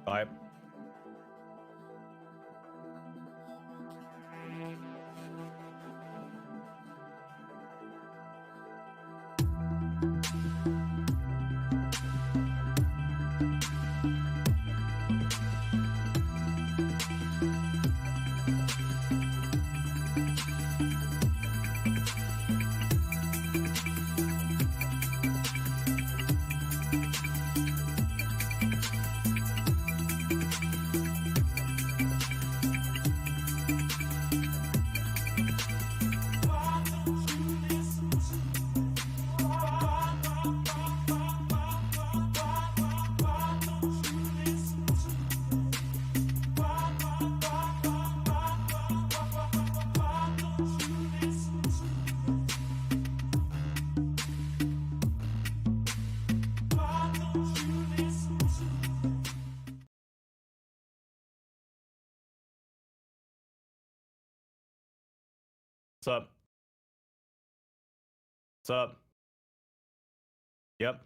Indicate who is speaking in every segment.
Speaker 1: Bye. What's up? What's up? Yep.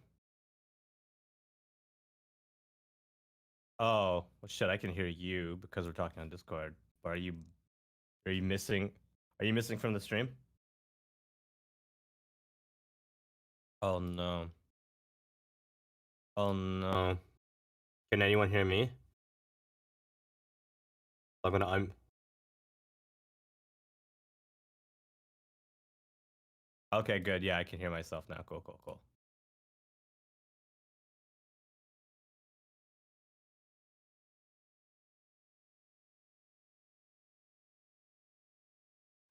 Speaker 1: Oh, well, shit, I can hear you because we're talking on Discord. But are you missing from the stream? Oh no. Oh no. Can anyone hear me? I'm okay, good. Yeah, I can hear myself now. Cool, cool, cool.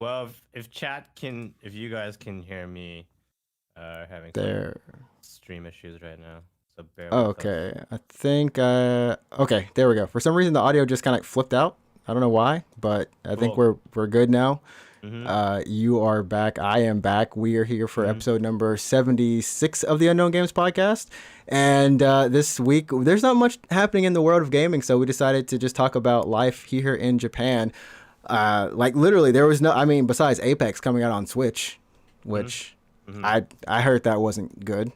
Speaker 1: Well, if you guys can hear me, having some
Speaker 2: There.
Speaker 1: stream issues right now. So bear with us.
Speaker 2: Okay. I think okay, there we go. For some reason the audio just kind of flipped out. I don't know why, but I think
Speaker 1: Cool.
Speaker 2: we're good now.
Speaker 1: Mhm.
Speaker 2: You are back. I am back. We are here for
Speaker 1: Mhm.
Speaker 2: episode number 76 of the Unknown Games podcast. And this week there's not much happening in the world of gaming, so we decided to just talk about life here in Japan. Like literally there was no, I mean, besides Apex coming out on Switch, which I heard that wasn't good.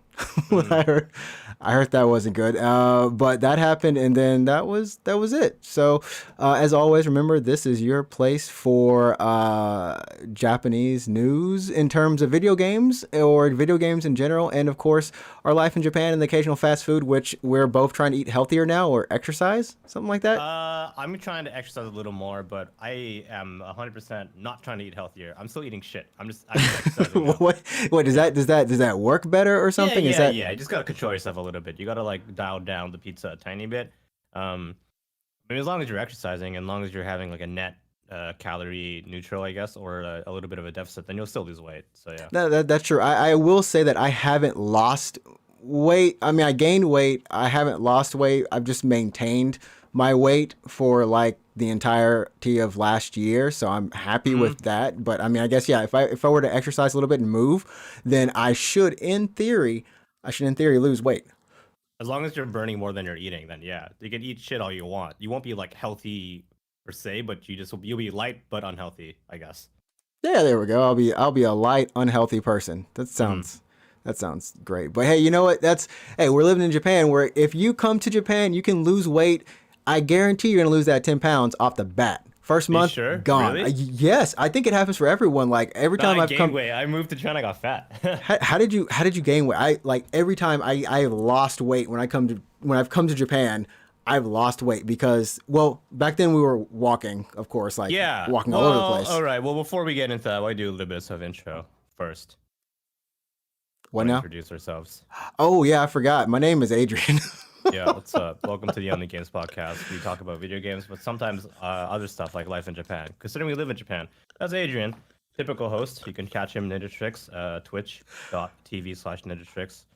Speaker 2: I heard that wasn't good. But that happened, and then that was it. So, as always, remember this is your place for Japanese news in terms of video games or video games in general, and of course our life in Japan and the occasional fast food, which we're both trying to eat healthier now or exercise, something like that.
Speaker 1: I'm trying to exercise a little more, but I am 100% not trying to eat healthier. I'm still eating shit. I'm just exercising now.
Speaker 2: What does that work better or something?
Speaker 1: Yeah. You just gotta control yourself a little bit. You gotta like dial down the pizza a tiny bit. I mean, as long as you're exercising, and long as you're having like a net calorie neutral, I guess, or a little bit of a deficit, then you'll still lose weight. So yeah.
Speaker 2: That's true. I will say that I haven't lost weight. I mean, I gained weight. I haven't lost weight. I've just maintained my weight for like the entirety of last year, so I'm happy with that. But I mean, I guess yeah, if I were to exercise a little bit and move, then I should in theory lose weight.
Speaker 1: As long as you're burning more than you're eating, then yeah, you can eat shit all you want. You won't be like healthy per se, but you'll be light but unhealthy, I guess.
Speaker 2: Yeah, there we go. I'll be a light, unhealthy person. That sounds great. But hey, you know what? Hey, we're living in Japan where if you come to Japan, you can lose weight. I guarantee you're gonna lose that 10 pounds off the bat. First month,
Speaker 1: sure?
Speaker 2: gone.
Speaker 1: Really?
Speaker 2: Yes, I think it happens for everyone. Like every time
Speaker 1: I gained weight. I moved to China, I got fat.
Speaker 2: how did you gain weight? I like every time I have lost weight when I've come to Japan. I've lost weight because, well, back then we were walking, of course, like walking all over the place.
Speaker 1: All right. Well, before we get into that, why do a little bit of intro first?
Speaker 2: What now?
Speaker 1: Introduce ourselves.
Speaker 2: Oh yeah, I forgot. My name is Adrian.
Speaker 1: Yeah, what's up? Welcome to the Only Games podcast. We talk about video games, but sometimes other stuff like life in Japan. Considering we live in Japan, that's Adrian, typical host. You can catch him Ninja Tricks, twitch.tv/Ninja Tricks.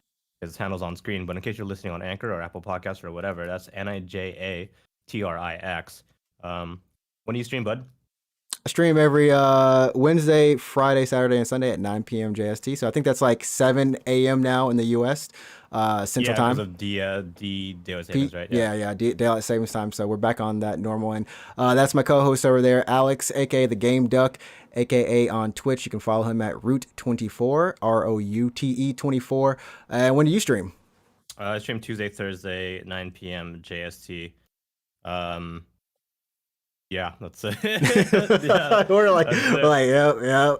Speaker 1: His handle's on screen, but in case you're listening on Anchor or Apple Podcasts or whatever, that's NIJATRIX. When do you stream, bud?
Speaker 2: I stream every Wednesday, Friday, Saturday, and Sunday at 9 p.m. JST. So I think that's like 7 a.m. now in the U.S. Central Time.
Speaker 1: Because of daylight savings, right?
Speaker 2: Yeah, daylight savings time. So we're back on that normal end. That's my co-host over there, Alex, aka the Game Duck, aka on Twitch. You can follow him at Route24, ROUTE24. And when do you stream?
Speaker 1: I stream Tuesday, Thursday, 9 p.m. JST. Um, yeah, that's it. Yeah,
Speaker 2: we're like,
Speaker 1: that's
Speaker 2: we're
Speaker 1: it.
Speaker 2: like, yep, yep,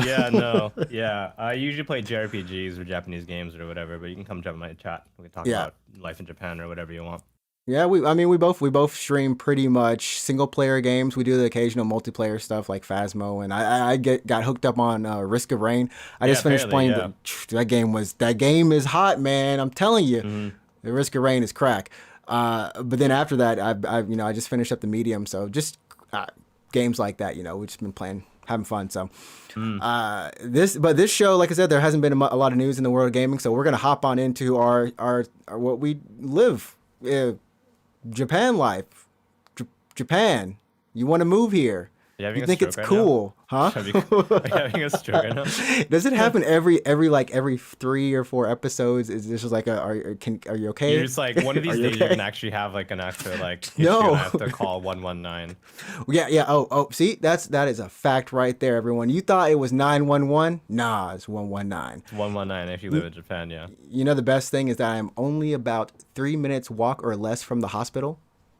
Speaker 1: Yeah,
Speaker 2: yep.
Speaker 1: no, yeah. I usually play JRPGs or Japanese games or whatever, but you can come jump in my chat. We can talk
Speaker 2: Yeah.
Speaker 1: about life in Japan or whatever you want.
Speaker 2: Yeah, I mean, we both stream pretty much single player games. We do the occasional multiplayer stuff like Phasmo, and got hooked up on Risk of Rain. I
Speaker 1: Yeah,
Speaker 2: just finished
Speaker 1: apparently,
Speaker 2: playing
Speaker 1: yeah.
Speaker 2: that game is hot, man. I'm telling you,
Speaker 1: Hmm.
Speaker 2: the Risk of Rain is crack. But then after that, I just finished up the medium, so just games like that, we've just been playing, having fun. So
Speaker 1: Mm.
Speaker 2: this show, like I said, there hasn't been a lot of news in the world of gaming, so we're gonna hop on into our what we live. Japan life. Japan. You want to move here.
Speaker 1: Are you
Speaker 2: You
Speaker 1: having a
Speaker 2: think it's
Speaker 1: stroke right now?
Speaker 2: cool, huh?
Speaker 1: Are you having a stroke right now?
Speaker 2: Does it happen every 3 or 4 episodes? Is this just like are you
Speaker 1: You're
Speaker 2: okay?
Speaker 1: just like one of
Speaker 2: Are
Speaker 1: these
Speaker 2: you
Speaker 1: days you're
Speaker 2: okay?
Speaker 1: gonna actually have like an actual like issue and I
Speaker 2: No.
Speaker 1: have to call 119.
Speaker 2: Yeah. Oh. See, that is a fact right there, everyone. You thought it was 911? Nah, it's 119.
Speaker 1: It's 119 if you live in Japan, yeah.
Speaker 2: You know the best thing is that I'm only about 3 minutes walk or less from the hospital.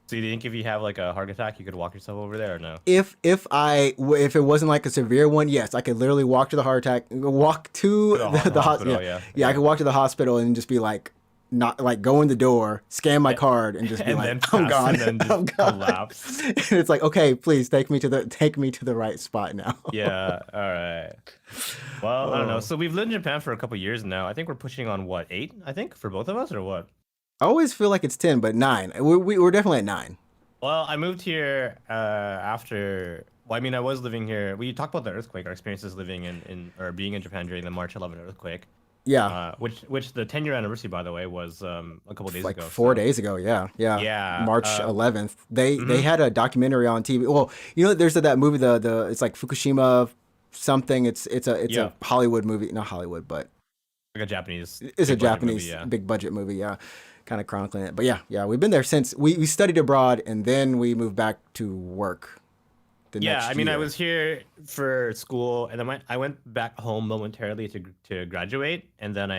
Speaker 1: So you think if you have like a heart attack, you could walk yourself over there or no?
Speaker 2: If it wasn't like a severe one, yes, I could literally walk to the heart attack, walk to
Speaker 1: To the
Speaker 2: the
Speaker 1: hospital,
Speaker 2: hospital.
Speaker 1: yeah.
Speaker 2: Yeah, I could walk to the hospital and just be like, not like go in the door, scan my card, and just be
Speaker 1: And
Speaker 2: like,
Speaker 1: then
Speaker 2: I'm
Speaker 1: pass
Speaker 2: gone,
Speaker 1: and then
Speaker 2: I'm
Speaker 1: just
Speaker 2: gone.
Speaker 1: collapse.
Speaker 2: And it's like, okay, please take me to the right spot now.
Speaker 1: Yeah, all right. Well, I don't know.
Speaker 2: Oh.
Speaker 1: So we've lived in Japan for a couple years now. I think we're pushing on what, 8? I think for both of us or what?
Speaker 2: I always feel like it's 10, but 9. We're definitely at 9.
Speaker 1: Well, I moved here after. Well, I mean, I was living here. We talked about the earthquake, our experiences living in or being in Japan during the March 11 earthquake.
Speaker 2: Yeah,
Speaker 1: Which the 10-year anniversary, by the way, was a couple days
Speaker 2: like
Speaker 1: ago.
Speaker 2: 4 days ago. Yeah, yeah.
Speaker 1: Yeah.
Speaker 2: March 11th. They
Speaker 1: Mhm.
Speaker 2: had a documentary on TV. Well, there's that movie, the it's like Fukushima something. It's
Speaker 1: Yeah,
Speaker 2: a Hollywood movie, not Hollywood, but
Speaker 1: like a Japanese
Speaker 2: it's a
Speaker 1: big budget movie.
Speaker 2: Japanese
Speaker 1: Yeah.
Speaker 2: big budget movie. Yeah, kind of chronicling it. But yeah, we've been there since we studied abroad and then we moved back to work the
Speaker 1: Yeah,
Speaker 2: next
Speaker 1: I mean, I
Speaker 2: year.
Speaker 1: was here for school, and then I went back home momentarily to graduate, and then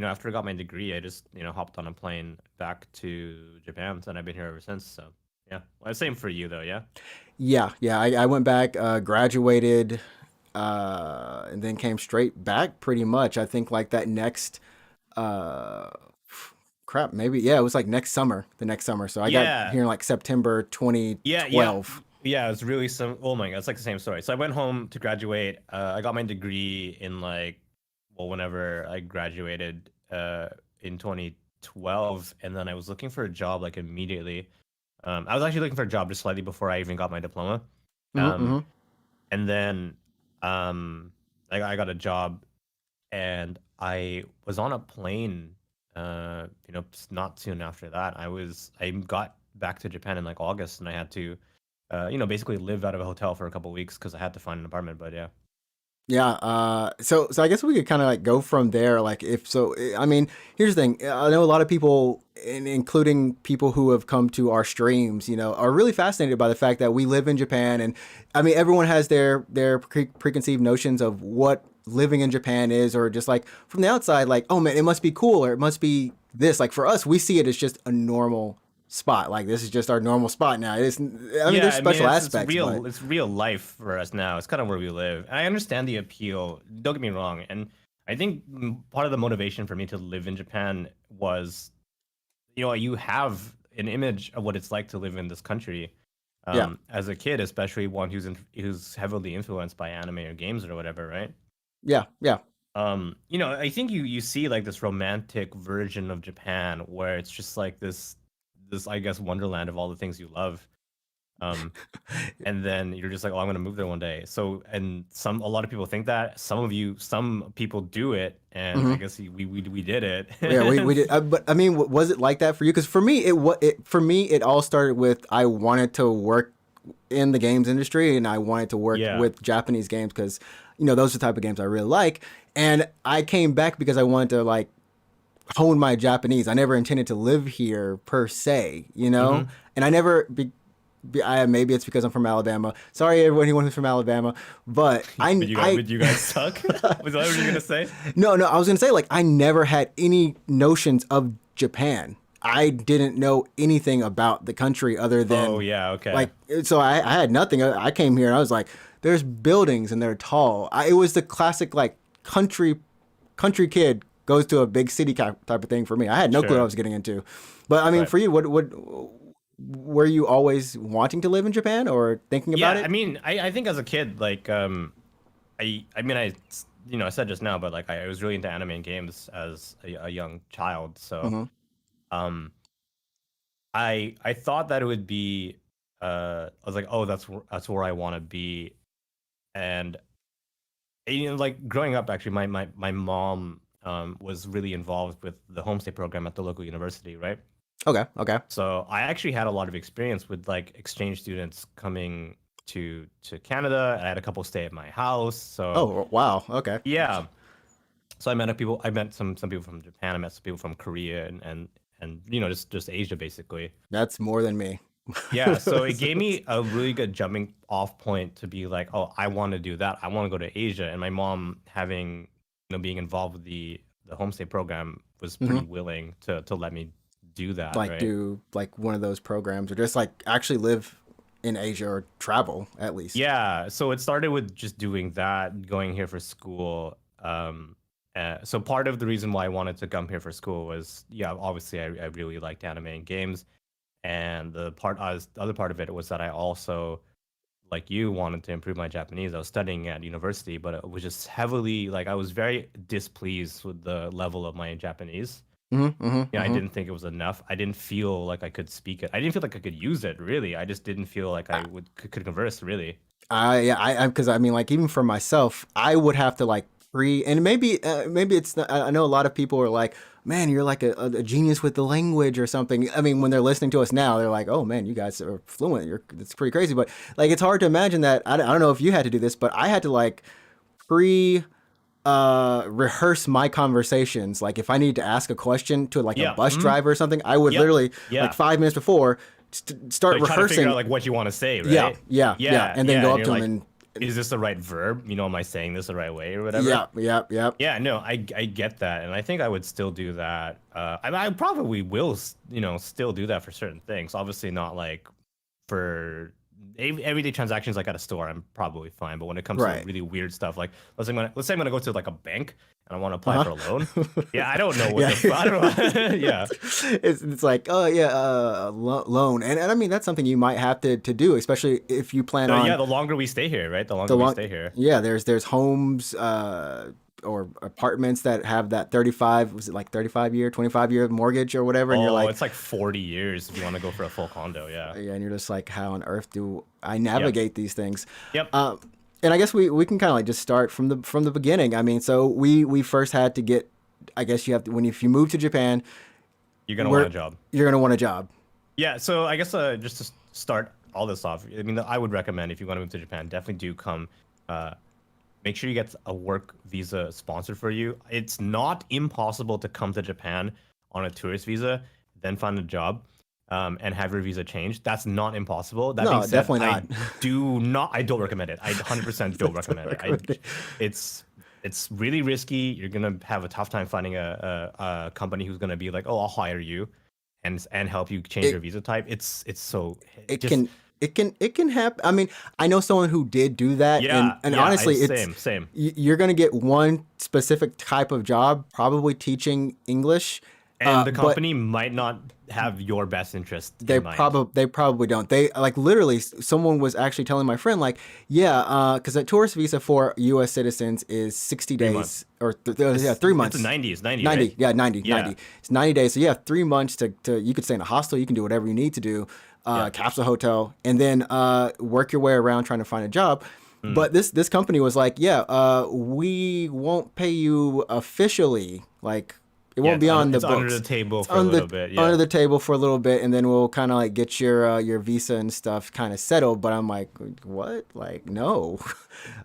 Speaker 1: after I got my degree, I just hopped on a plane back to Japan, and I've been here ever since. So yeah, well, same for you though, yeah.
Speaker 2: Yeah. I went back, graduated, and then came straight back pretty much. I think like that next uh crap, maybe yeah, it was like the next summer. So I got
Speaker 1: Yeah,
Speaker 2: here in like September
Speaker 1: yeah,
Speaker 2: 2012.
Speaker 1: yeah. It's really some. Oh my god, it's like the same story. So I went home to graduate. I got my degree in like, well, whenever I graduated, in 2012, and then I was looking for a job like immediately. I was actually looking for a job just slightly before I even got my diploma. Um,
Speaker 2: Mm-hmm.
Speaker 1: and then I got a job and I was on a plane not soon after that. I got back to Japan in like August and I had to basically live out of a hotel for a couple weeks because I had to find an apartment. But yeah.
Speaker 2: Yeah, so I guess we could kind of like go from there. Like if so, I mean, here's the thing. I know a lot of people, including people who have come to our streams, are really fascinated by the fact that we live in Japan, and I mean, everyone has their preconceived notions of what living in Japan is, or just like from the outside, like, oh man, it must be cool, or it must be this. Like for us, we see it as just a normal spot. Like this is just our normal spot now. It is. I mean,
Speaker 1: Yeah,
Speaker 2: there's
Speaker 1: I mean
Speaker 2: special
Speaker 1: it's
Speaker 2: aspects, but
Speaker 1: real life for us now. It's kind of where we live. And I understand the appeal. Don't get me wrong. And I think part of the motivation for me to live in Japan was, you have an image of what it's like to live in this country.
Speaker 2: yeah,
Speaker 1: As a kid, especially one who's heavily influenced by anime or games or whatever, right?
Speaker 2: yeah.
Speaker 1: I think you see like this romantic version of Japan where it's just like this I guess wonderland of all the things you love. Um, and then you're just like, oh, I'm gonna move there one day. So, and a lot of people think that. Some people do it, and I
Speaker 2: Mhm.
Speaker 1: guess we did it.
Speaker 2: Yeah, we did. But I mean, was it like that for you? Because for me, it all started with I wanted to work in the games industry and I wanted to work
Speaker 1: Yeah,
Speaker 2: with Japanese games because those are the type of games I really like. And I came back because I wanted to like hone my Japanese. I never intended to live here per se,
Speaker 1: hmm.
Speaker 2: and I never. Maybe it's because I'm from Alabama. Sorry, anyone who's from Alabama, but
Speaker 1: But you guys suck. Was that what you were gonna say?
Speaker 2: no, I was gonna say like I never had any notions of Japan. I didn't know anything about the country other
Speaker 1: Oh
Speaker 2: than
Speaker 1: yeah, okay.
Speaker 2: like, so I had nothing. I came here and I was like, there's buildings and they're tall. It was the classic like country kid goes to a big city type of thing for me. I had no clue what I
Speaker 1: Sure.
Speaker 2: was getting into. But I mean,
Speaker 1: Right.
Speaker 2: for you, what were you always wanting to live in Japan or thinking about
Speaker 1: Yeah, I
Speaker 2: it?
Speaker 1: mean, I think as a kid, like, I mean, I said just now, but like, I was really into anime and games as a young child. So,
Speaker 2: Hmm.
Speaker 1: um, I thought that it would be, I was like, oh, that's where I want to be. And like growing up, actually, my mom was really involved with the homestay program at the local university, right?
Speaker 2: Okay. Okay.
Speaker 1: So I actually had a lot of experience with like exchange students coming to Canada. I had a couple stay at my house. So
Speaker 2: Oh wow. Okay.
Speaker 1: yeah. So I met some people from Japan. I met some people from Korea and just Asia basically.
Speaker 2: That's more than me.
Speaker 1: Yeah, so it gave me a really good jumping off point to be like, oh, I want to do that. I want to go to Asia. And my mom having, being involved with the homestay program was pretty
Speaker 2: Hmm.
Speaker 1: willing to let me do that,
Speaker 2: Like
Speaker 1: right?
Speaker 2: do like one of those programs or just like actually live in Asia or travel at least.
Speaker 1: Yeah, so it started with just doing that, going here for school. So part of the reason why I wanted to come here for school was, yeah, obviously I really liked anime and games, and the other part of it was that I also, like you, wanted to improve my Japanese. I was studying at university, but it was just heavily like I was very displeased with the level of my Japanese.
Speaker 2: Hmm. Hmm.
Speaker 1: Yeah, I
Speaker 2: Hmm.
Speaker 1: didn't think it was enough. I didn't feel like I could speak it. I didn't feel like I could use it, really. I just didn't feel like I could converse, really.
Speaker 2: Yeah, because I mean, like even for myself, I would have to like and maybe it's not, I know a lot of people are like, man, you're like a genius with the language or something. I mean, when they're listening to us now, they're like, oh man, you guys are fluent. It's pretty crazy. But like, it's hard to imagine that. I don't know if you had to do this, but I had to like pre rehearse my conversations. Like if I needed to ask a question to like a
Speaker 1: Yeah.
Speaker 2: bus driver or something, I would
Speaker 1: Yep.
Speaker 2: literally like
Speaker 1: Yeah.
Speaker 2: 5 minutes before
Speaker 1: So
Speaker 2: start
Speaker 1: you try to figure out
Speaker 2: rehearsing.
Speaker 1: like what you want to say,
Speaker 2: Yeah,
Speaker 1: right?
Speaker 2: yeah, yeah,
Speaker 1: Yeah,
Speaker 2: and then
Speaker 1: yeah.
Speaker 2: go
Speaker 1: And
Speaker 2: up
Speaker 1: you're
Speaker 2: to them
Speaker 1: like,
Speaker 2: and
Speaker 1: is this the right verb? Am I saying this the right way or whatever?
Speaker 2: yeah, yeah, yeah.
Speaker 1: Yeah, no, I get that, and I think I would still do that. I probably will, still do that for certain things. Obviously, not like for everyday transactions like at a store. I'm probably fine, but when it comes to
Speaker 2: Right.
Speaker 1: really weird stuff, like let's say I'm gonna go to like a bank and I want to apply
Speaker 2: Uh
Speaker 1: for a loan.
Speaker 2: huh.
Speaker 1: Yeah, I don't know what
Speaker 2: Yeah.
Speaker 1: the I don't know. Yeah,
Speaker 2: It's like, oh yeah, loan, and I mean that's something you might have to do, especially if you plan
Speaker 1: yeah.
Speaker 2: on
Speaker 1: The longer we stay here, right? The
Speaker 2: the
Speaker 1: longer we
Speaker 2: long.
Speaker 1: stay here.
Speaker 2: Yeah, there's homes or apartments that have that 35, was it like 35-year, 25-year mortgage or whatever, and you're
Speaker 1: Oh,
Speaker 2: like,
Speaker 1: it's like 40 years if you want to go for a full condo. Yeah.
Speaker 2: yeah, and you're just like, how on earth do I
Speaker 1: Yep.
Speaker 2: navigate these things?
Speaker 1: Yep.
Speaker 2: Um, and I guess we can kind of like just start from the beginning. I mean, so we first had to get. I guess you have to if you move to Japan,
Speaker 1: You're gonna want a
Speaker 2: where
Speaker 1: job.
Speaker 2: you're gonna want a job.
Speaker 1: Yeah. So I guess just to start all this off, I mean, I would recommend if you want to move to Japan, definitely do come. Uh, Make sure you get a work visa sponsored for you. It's not impossible to come to Japan on a tourist visa, then find a job, and have your visa changed. That's not impossible. That being
Speaker 2: No,
Speaker 1: said,
Speaker 2: definitely not.
Speaker 1: I don't recommend it. I 100% don't recommend it. It's it's really risky. You're gonna have a tough time finding a company who's gonna be like, oh, I'll hire you, and help you change
Speaker 2: It
Speaker 1: your visa type. It's so
Speaker 2: it
Speaker 1: just
Speaker 2: can it can happen. I mean, I know someone who did do that, and
Speaker 1: yeah,
Speaker 2: honestly, it's
Speaker 1: same.
Speaker 2: you're gonna get one specific type of job, probably teaching English,
Speaker 1: And the
Speaker 2: but
Speaker 1: company might not have your best interest
Speaker 2: they
Speaker 1: in mind.
Speaker 2: probably don't. They like literally someone was actually telling my friend like, yeah, because a tourist visa for U.S. citizens is 60
Speaker 1: 3 months.
Speaker 2: days or yeah, three
Speaker 1: It's a
Speaker 2: months.
Speaker 1: 90. It's 90,
Speaker 2: 90,
Speaker 1: right?
Speaker 2: yeah, 90,
Speaker 1: Yeah.
Speaker 2: 90. It's 90 days. So you have 3 months to you could stay in a hostel, you can do whatever you need to do,
Speaker 1: Yeah.
Speaker 2: capsule hotel, and then work your way around trying to find a job.
Speaker 1: Mm.
Speaker 2: But this company was like, yeah, we won't pay you officially, like it
Speaker 1: Yeah,
Speaker 2: won't be on the
Speaker 1: it's under
Speaker 2: books.
Speaker 1: the table
Speaker 2: It's
Speaker 1: for a little bit.
Speaker 2: under
Speaker 1: Yeah.
Speaker 2: the table for a little bit, and then we'll kind of like get your visa and stuff kind of settled. But I'm like, what? Like, no.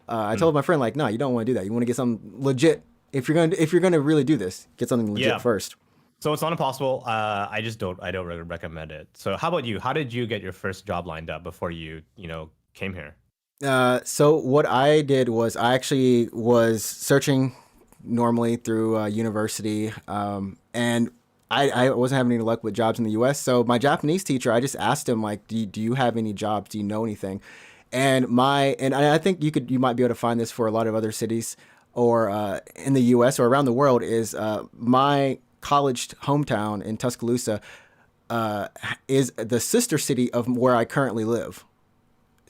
Speaker 2: I
Speaker 1: Mm.
Speaker 2: told my friend like, no, you don't want to do that. You want to get something legit. If you're gonna really do this, get something legit
Speaker 1: Yeah.
Speaker 2: first.
Speaker 1: So it's not impossible. I don't really recommend it. So how about you? How did you get your first job lined up before you came here?
Speaker 2: So what I did was I actually was searching normally through university, and I wasn't having any luck with jobs in the U.S. So my Japanese teacher, I just asked him like, do you have any jobs? Do you know anything? And I think you might be able to find this for a lot of other cities or in the U.S. or around the world is my college hometown in Tuscaloosa is the sister city of where I currently live.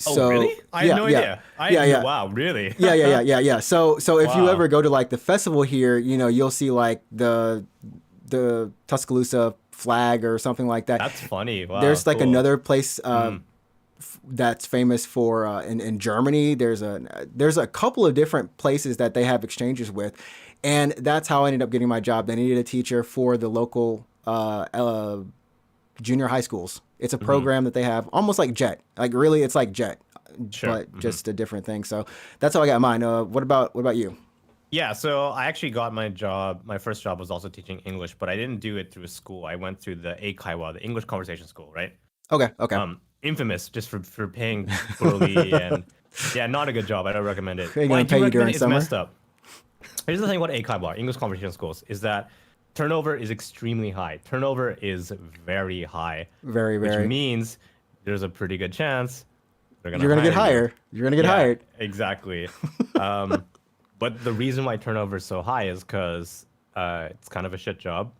Speaker 1: Oh,
Speaker 2: So
Speaker 1: really? I had
Speaker 2: yeah,
Speaker 1: no
Speaker 2: yeah,
Speaker 1: idea.
Speaker 2: yeah, yeah.
Speaker 1: Wow, really?
Speaker 2: Yeah. So if you
Speaker 1: Wow,
Speaker 2: ever go to like the festival here, you'll see like the Tuscaloosa flag or something like that.
Speaker 1: that's funny. Wow,
Speaker 2: There's like
Speaker 1: cool.
Speaker 2: another place
Speaker 1: Mm,
Speaker 2: that's famous for in Germany. There's a couple of different places that they have exchanges with, and that's how I ended up getting my job. They needed a teacher for the local junior high schools. It's a
Speaker 1: hmm.
Speaker 2: program that they have, almost like JET. Like really, it's like JET,
Speaker 1: Sure.
Speaker 2: but just a different thing. So that's how I got mine. What about you?
Speaker 1: Yeah, so I actually got my job. My first job was also teaching English, but I didn't do it through a school. I went through the Eikaiwa, the English conversation school, right?
Speaker 2: Okay, okay.
Speaker 1: Infamous just for paying poorly and yeah, not a good job. I don't recommend it.
Speaker 2: Ain't
Speaker 1: Well, I
Speaker 2: gonna
Speaker 1: do
Speaker 2: pay you
Speaker 1: recommend
Speaker 2: during
Speaker 1: it. It's
Speaker 2: summer.
Speaker 1: messed up. Here's the thing about Eikaiwa, English conversation schools, is that turnover is extremely high. Turnover is very high,
Speaker 2: Very,
Speaker 1: which
Speaker 2: very.
Speaker 1: means there's a pretty good chance they're gonna
Speaker 2: You're gonna get
Speaker 1: hire you.
Speaker 2: hired. You're gonna get
Speaker 1: Yeah,
Speaker 2: hired.
Speaker 1: exactly. Um, but the reason why turnover is so high is because it's kind of a shit job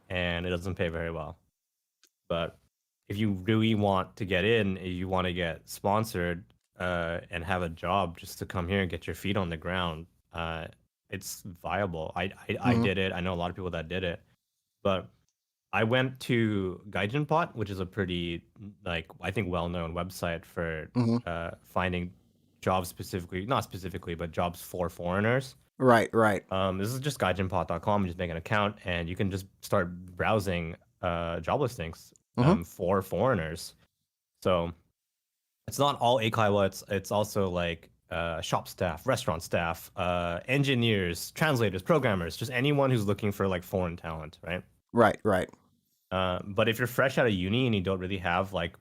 Speaker 1: and it doesn't pay very well. But if you really want to get in, if you want to get sponsored and have a job just to come here and get your feet on the ground, it's viable. I
Speaker 2: Hmm.
Speaker 1: did it. I know a lot of people that did it. But I went to Gaijinpot, which is a pretty like I think well-known website for
Speaker 2: Hmm.
Speaker 1: finding jobs specifically, not specifically, but jobs for foreigners.
Speaker 2: Right, right.
Speaker 1: This is just gaijinpot.com. You just make an account and you can just start browsing job listings
Speaker 2: Hmm.
Speaker 1: for foreigners. So it's not all eikaiwa. It's also like shop staff, restaurant staff, engineers, translators, programmers, just anyone who's looking for like foreign talent, right?
Speaker 2: Right, right.
Speaker 1: But if you're fresh out of uni and you don't really have like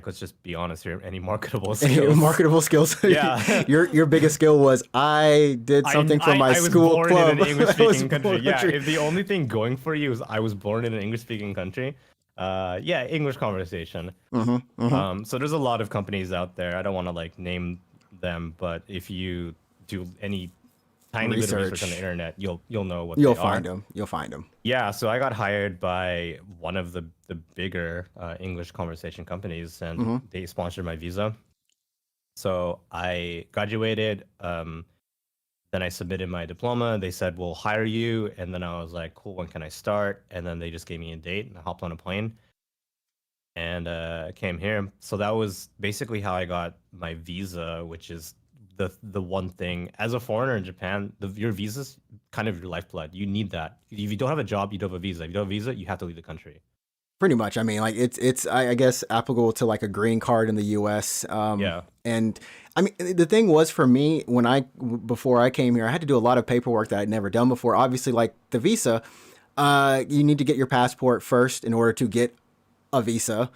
Speaker 1: let's just be honest here, any marketable
Speaker 2: Any
Speaker 1: skills,
Speaker 2: marketable skills.
Speaker 1: yeah.
Speaker 2: Your biggest skill was I did something for my
Speaker 1: I was
Speaker 2: school
Speaker 1: born in
Speaker 2: club.
Speaker 1: an English
Speaker 2: I was
Speaker 1: speaking country.
Speaker 2: born
Speaker 1: Yeah, if the only thing going for you is I was born in an English speaking country, yeah, English conversation.
Speaker 2: Hmm. Hmm.
Speaker 1: So there's a lot of companies out there. I don't want to like name them, but if you do any tiny bit of research on the
Speaker 2: Research.
Speaker 1: internet, you'll know what
Speaker 2: You'll
Speaker 1: they
Speaker 2: find
Speaker 1: are.
Speaker 2: them. You'll find them.
Speaker 1: Yeah, so I got hired by one of the bigger English conversation companies, and
Speaker 2: Hmm.
Speaker 1: they sponsored my visa. So I graduated. Then I submitted my diploma. They said we'll hire you, and then I was like, cool. When can I start? And then they just gave me a date, and I hopped on a plane and came here. So that was basically how I got my visa, which is the one thing as a foreigner in Japan, your visa's kind of your lifeblood. You need that. If you don't have a job, you don't have a visa. If you don't have a visa, you have to leave the country.
Speaker 2: Pretty much. I mean, like it's I guess applicable to like a green card in the U.S.
Speaker 1: Yeah.
Speaker 2: And I mean, the thing was for me when before I came here, I had to do a lot of paperwork that I'd never done before. Obviously, like the visa, you need to get your passport first in order to get a visa.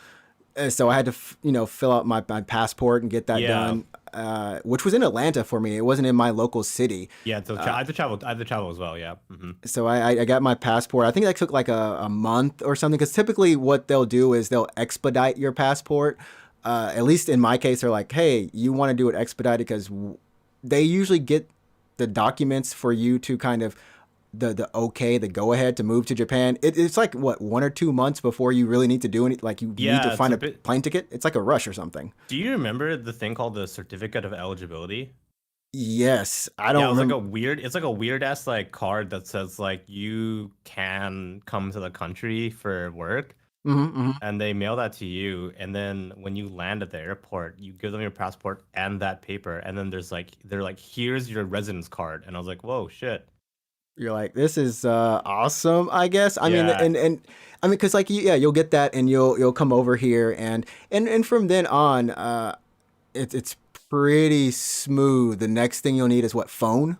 Speaker 2: So I had to, fill out my passport and get that
Speaker 1: Yeah.
Speaker 2: done, which was in Atlanta for me. It wasn't in my local city.
Speaker 1: Yeah. So I have to travel. I have to travel as well. Yeah. Hmm.
Speaker 2: So I got my passport. I think that took like a month or something because typically what they'll do is they'll expedite your passport. At least in my case, they're like, hey, you want to do it expedited because they usually get the documents for you to kind of the go ahead to move to Japan. It's like what 1 or 2 months before you really need to do anything. Like you need to
Speaker 1: Yeah. It's
Speaker 2: find
Speaker 1: a
Speaker 2: a
Speaker 1: bit.
Speaker 2: plane ticket. It's like a rush or something.
Speaker 1: Do you remember the thing called the certificate of eligibility?
Speaker 2: Yes, I
Speaker 1: Yeah, it
Speaker 2: don't
Speaker 1: was like
Speaker 2: remember.
Speaker 1: a weird. It's like a weird ass like card that says like you can come to the country for work,
Speaker 2: Hmm. Hmm.
Speaker 1: and they mail that to you. And then when you land at the airport, you give them your passport and that paper. And then they're like, here's your residence card. And I was like, whoa, shit.
Speaker 2: You're like, this is awesome, I guess. I mean,
Speaker 1: Yeah,
Speaker 2: and I mean, because like, yeah, you'll get that, and you'll come over here, and from then on, it's pretty smooth. The next thing you'll need is what phone?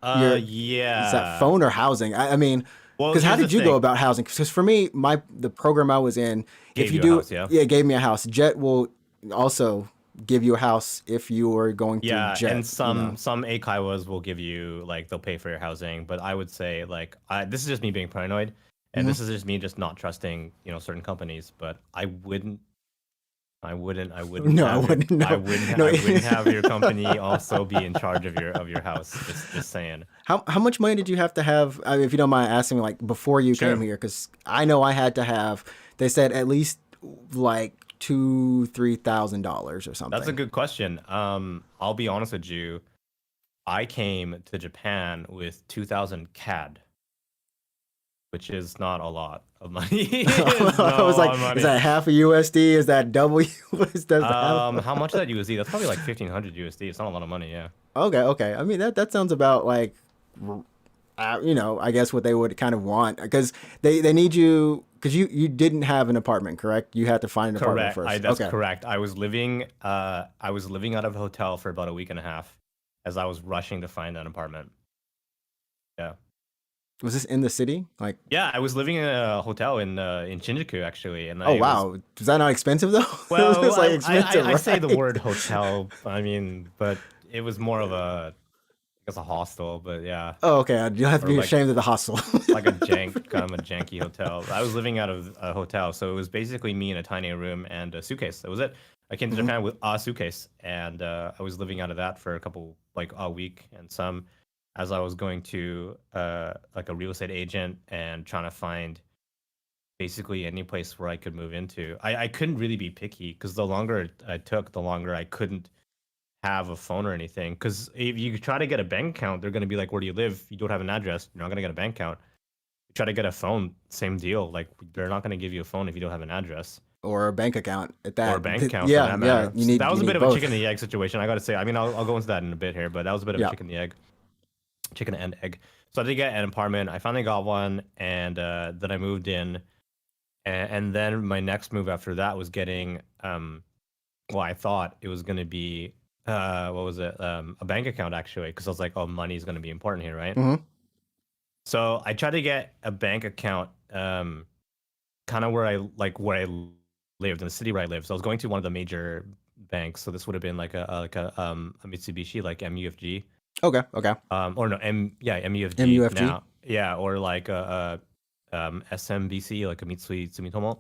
Speaker 2: Your Is that
Speaker 1: yeah.
Speaker 2: phone or housing? I mean,
Speaker 1: Well,
Speaker 2: because how
Speaker 1: here's the
Speaker 2: did you go
Speaker 1: thing.
Speaker 2: about housing? Because for me, the program I was in, if
Speaker 1: Gave
Speaker 2: you
Speaker 1: you a
Speaker 2: do,
Speaker 1: house, yeah.
Speaker 2: yeah, it gave me a house. Jet will also give you a house if you are going through
Speaker 1: Yeah, and
Speaker 2: Jet.
Speaker 1: some eikaiwas will give you like they'll pay for your housing, but I would say like this is just me being paranoid, And this is just me just not trusting, certain companies, but I wouldn't
Speaker 2: No, I
Speaker 1: have
Speaker 2: wouldn't. No, no.
Speaker 1: I wouldn't have your company also be in charge of your house. Just saying.
Speaker 2: How much money did you have to have? I mean, if you don't mind asking, like before you came
Speaker 1: Sure.
Speaker 2: here, because I know I had to have. They said at least like $2,000-3,000 or
Speaker 1: That's a
Speaker 2: something.
Speaker 1: good question. I'll be honest with you. I came to Japan with 2,000 CAD, which is not a lot of money. It's
Speaker 2: I
Speaker 1: not a
Speaker 2: was
Speaker 1: lot
Speaker 2: like,
Speaker 1: of
Speaker 2: is
Speaker 1: money.
Speaker 2: that half a USD? Is that double? Is that half?
Speaker 1: How much is that USD? That's probably like 1,500 USD. It's not a lot of money, yeah.
Speaker 2: Okay, okay. I mean that sounds about like, I guess what they would kind of want because they need you because you didn't have an apartment, correct? You had to find an apartment
Speaker 1: Correct.
Speaker 2: first.
Speaker 1: That's
Speaker 2: Okay.
Speaker 1: correct. I was living out of a hotel for about a week and a half as I was rushing to find an apartment. Yeah.
Speaker 2: Was this in the city? Like,
Speaker 1: Yeah, I was living in a hotel in Shinjuku actually, and
Speaker 2: oh
Speaker 1: I was
Speaker 2: wow, is that not expensive though? It
Speaker 1: well,
Speaker 2: was like expensive,
Speaker 1: I say the
Speaker 2: right?
Speaker 1: word hotel, I mean, but it was more of I guess a hostel, but yeah,
Speaker 2: Oh, okay. You'll have to
Speaker 1: or
Speaker 2: be
Speaker 1: like
Speaker 2: ashamed of the hostel.
Speaker 1: kind of a janky hotel. I was living out of a hotel, so it was basically me in a tiny room and a suitcase. That was it. I came to
Speaker 2: Mhm.
Speaker 1: Japan with a suitcase, and I was living out of that for like a week and some, as I was going to like a real estate agent and trying to find basically any place where I could move into. I couldn't really be picky because the longer I took, the longer I couldn't have a phone or anything. Because if you try to get a bank account, they're going to be like, where do you live? You don't have an address. You're not going to get a bank account. You try to get a phone, same deal. Like, they're not going to give you a phone if you don't have an address
Speaker 2: Or a bank account at
Speaker 1: or a
Speaker 2: that.
Speaker 1: bank account for
Speaker 2: Yeah,
Speaker 1: that
Speaker 2: yeah.
Speaker 1: matter.
Speaker 2: You
Speaker 1: So that
Speaker 2: need
Speaker 1: was
Speaker 2: you
Speaker 1: a bit
Speaker 2: need
Speaker 1: of a
Speaker 2: both.
Speaker 1: chicken and the egg situation. I got to say. I mean, I'll go into that in a bit here, but that was a bit of a
Speaker 2: Yeah.
Speaker 1: chicken and the egg, chicken and egg. So I did get an apartment. I finally got one, and then I moved in, and then my next move after that was getting well, I thought it was going to be what was it, a bank account actually, because I was like, oh, money is going to be important here, right?
Speaker 2: Hmm.
Speaker 1: So I tried to get a bank account kind of where I lived in the city where I lived. So I was going to one of the major banks, so this would have been like a Mitsubishi, like MUFG,
Speaker 2: Okay, okay.
Speaker 1: or no, MUFG
Speaker 2: MUFG.
Speaker 1: now, yeah, or like SMBC, like a Mitsui Sumitomo.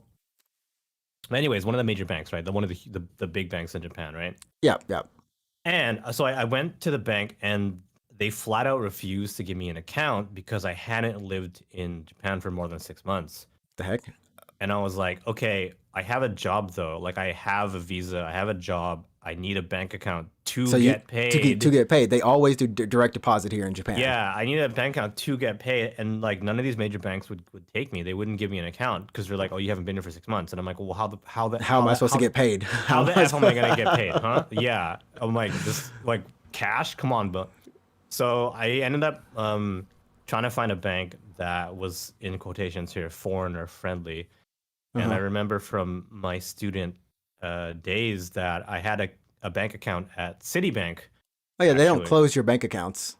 Speaker 1: Anyways, one of the major banks, right? One of the big banks in Japan, right?
Speaker 2: Yeah, yeah.
Speaker 1: And so I went to the bank, and they flat out refused to give me an account because I hadn't lived in Japan for more than 6 months.
Speaker 2: The heck.
Speaker 1: And I was like, okay, I have a job though. Like, I have a visa, I have a job. I need a bank account
Speaker 2: So
Speaker 1: to
Speaker 2: you
Speaker 1: get paid.
Speaker 2: to get paid, they always do direct deposit here in Japan.
Speaker 1: Yeah, I need a bank account to get paid. And like, none of these major banks would take me. They wouldn't give me an account because they're like, oh, you haven't been here for 6 months. And I'm like, well,
Speaker 2: How am I supposed to get paid?
Speaker 1: how the f am I gonna get paid, huh? Yeah, I'm like, this, like, cash, come on. But so I ended up trying to find a bank that was, in quotations here, foreigner friendly. And I
Speaker 2: Uh-huh.
Speaker 1: remember from my student days that I had a bank account at Citibank,
Speaker 2: Oh yeah, they don't
Speaker 1: actually.
Speaker 2: close your bank accounts.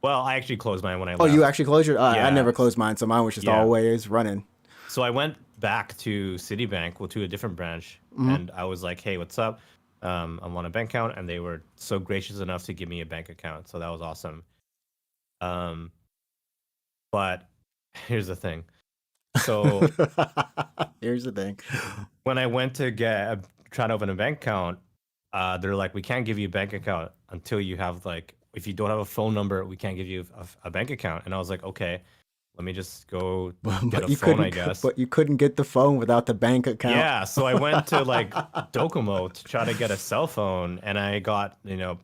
Speaker 1: Well, I actually closed mine when I
Speaker 2: Oh, you
Speaker 1: left.
Speaker 2: actually closed your? I
Speaker 1: Yeah,
Speaker 2: never closed mine, so mine was just
Speaker 1: yeah.
Speaker 2: always running.
Speaker 1: So I went back to Citibank, well, to a different branch,
Speaker 2: Hmm.
Speaker 1: and I was like, "Hey, what's up? I want a bank account," and they were so gracious enough to give me a bank account. So that was awesome. Um, but here's the thing. So
Speaker 2: Here's the thing.
Speaker 1: when I went to try to open a bank account, they're like, "We can't give you a bank account until you have, like, if you don't have a phone number, we can't give you a bank account." And I was like, "Okay, let me just go get
Speaker 2: But
Speaker 1: a
Speaker 2: you
Speaker 1: phone, I
Speaker 2: couldn't.
Speaker 1: guess."
Speaker 2: But you couldn't get the phone without the bank account.
Speaker 1: Yeah, so I went to like Docomo to try to get a cell phone, and I got,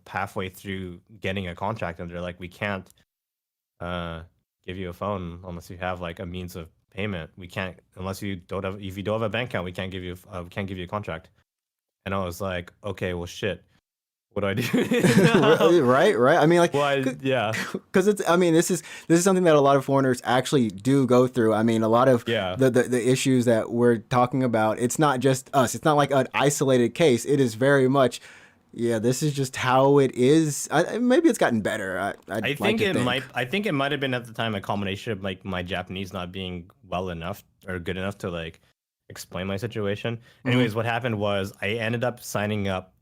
Speaker 1: halfway through getting a contract, and they're like, "We can't uh give you a phone unless you have like a means of payment. We can't, unless you don't have if you don't have a bank account, we can't give you a contract." And I was like, "Okay, well, shit. What do I do now?"
Speaker 2: Right, right. I mean, like,
Speaker 1: Well, yeah,
Speaker 2: because it's. I mean, this is something that a lot of foreigners actually do go through. I mean, a lot of
Speaker 1: yeah.
Speaker 2: the issues that we're talking about. It's not just us. It's not like an isolated case. It is very much. Yeah, this is just how it is. Maybe it's gotten better. I'd
Speaker 1: I
Speaker 2: like
Speaker 1: think
Speaker 2: to
Speaker 1: it
Speaker 2: think.
Speaker 1: might. I think it might have been at the time a combination of like my Japanese not being well enough or good enough to like explain my situation.
Speaker 2: Hmm.
Speaker 1: Anyways, what happened was I ended up signing up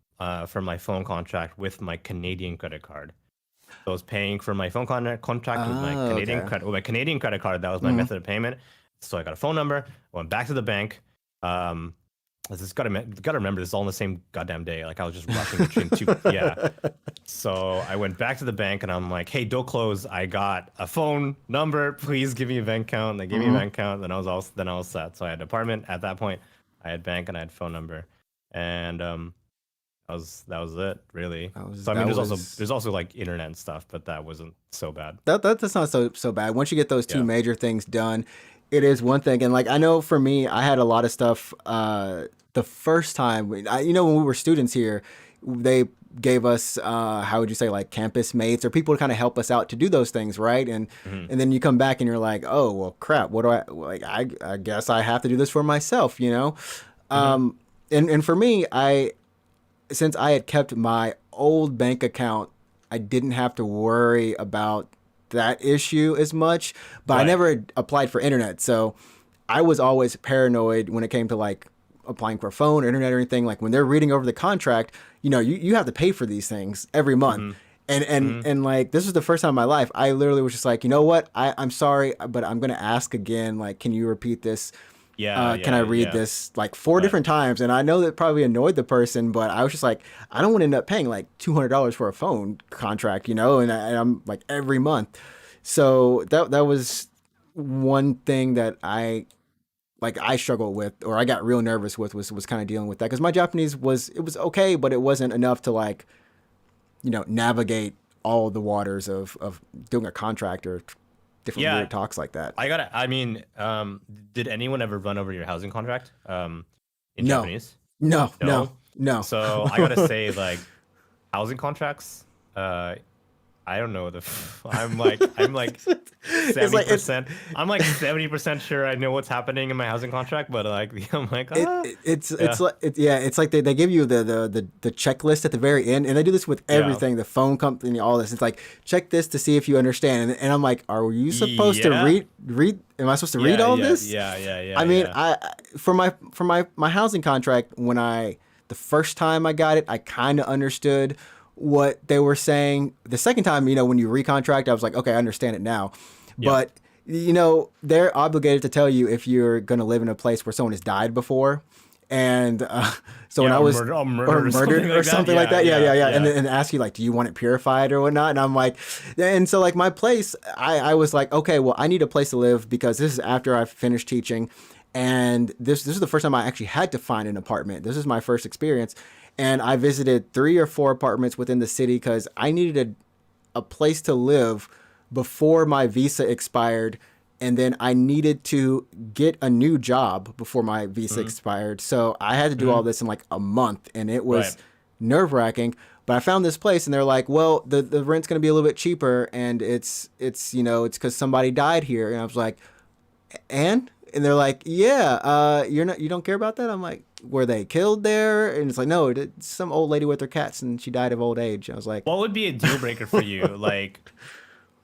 Speaker 1: for my phone contract with my Canadian credit card. So I was paying for my phone contract with my
Speaker 2: Oh,
Speaker 1: Canadian
Speaker 2: okay.
Speaker 1: credit credit card. That was my
Speaker 2: Hmm.
Speaker 1: method of payment. So I got a phone number. Went back to the bank. This gotta remember this is all in the same goddamn day. Like I was just rushing between two. Yeah. So I went back to the bank and I'm like, hey, don't close. I got a phone number. Please give me a bank account. They gave me a bank account. Then I was set. So I had an apartment at that point. I had bank and I had phone number, and that was it really. So I mean, there's also like internet and stuff, but that wasn't so bad.
Speaker 2: That's not so bad. Once you get those two major things done, it is one thing. And like I know for me, I had a lot of stuff. The first time, when we were students here, they gave us how would you say, like campus mates or people to kind of help us out to do those things, right? And then you come back and you're like, oh well, crap. What do I like? I guess I have to do this for myself, And for me, since I had kept my old bank account, I didn't have to worry about that issue as much. But I never applied for internet, so I was always paranoid when it came to like applying for a phone or internet or anything. Like when they're reading over the contract, you have to pay for these things every month. And like this was the first time in my life I literally was just like, you know what, I'm sorry, but I'm gonna ask again, like, can you repeat this? Can I read this like 4 different times? And I know that probably annoyed the person, but I was just like, I don't want to end up paying like $200 for a phone contract, and I'm like every month. So that was one thing that I struggled with, or I got real nervous with, was kind of dealing with that, because my Japanese was okay, but it wasn't enough to like, navigate all the waters of doing a contract or different weird talks like that.
Speaker 1: Did anyone ever run over your housing contract in
Speaker 2: No.
Speaker 1: Japanese?
Speaker 2: No.
Speaker 1: So I gotta say, like, housing contracts, I don't know I'm like 70%. I'm like 70% sure I know what's happening in my housing contract, but like I'm like,
Speaker 2: it's like they give you the checklist at the very end, and they do this with everything, the phone company, all this. It's like, check this to see if you understand, and I'm like, are you supposed to read? Am I supposed to read all this?
Speaker 1: Yeah.
Speaker 2: I mean, for my housing contract, the first time I got it, I kind of understood what they were saying. The second time, when you recontract, I was like, okay, I understand it now. But they're obligated to tell you if you're going to live in a place where someone has died before. And so when I was murdered or something like that, and ask you like, do you want it purified or whatnot? And I'm like, and so like my place, I was like, okay, well, I need a place to live, because this is after I finished teaching, and this is the first time I actually had to find an apartment. This is my first experience. And I visited 3 or 4 apartments within the city because I needed a place to live before my visa expired. And then I needed to get a new job before my visa expired. So I had to do all this in like a month, and it was nerve wracking. But I found this place, and they're like, well, the rent's going to be a little bit cheaper, and it's because somebody died here. And I was like, and they're like, yeah, you don't care about that? I'm like, were they killed there? And it's like, no, it's some old lady with her cats, and she died of old age. I was like,
Speaker 1: what would be a deal breaker for you? Like,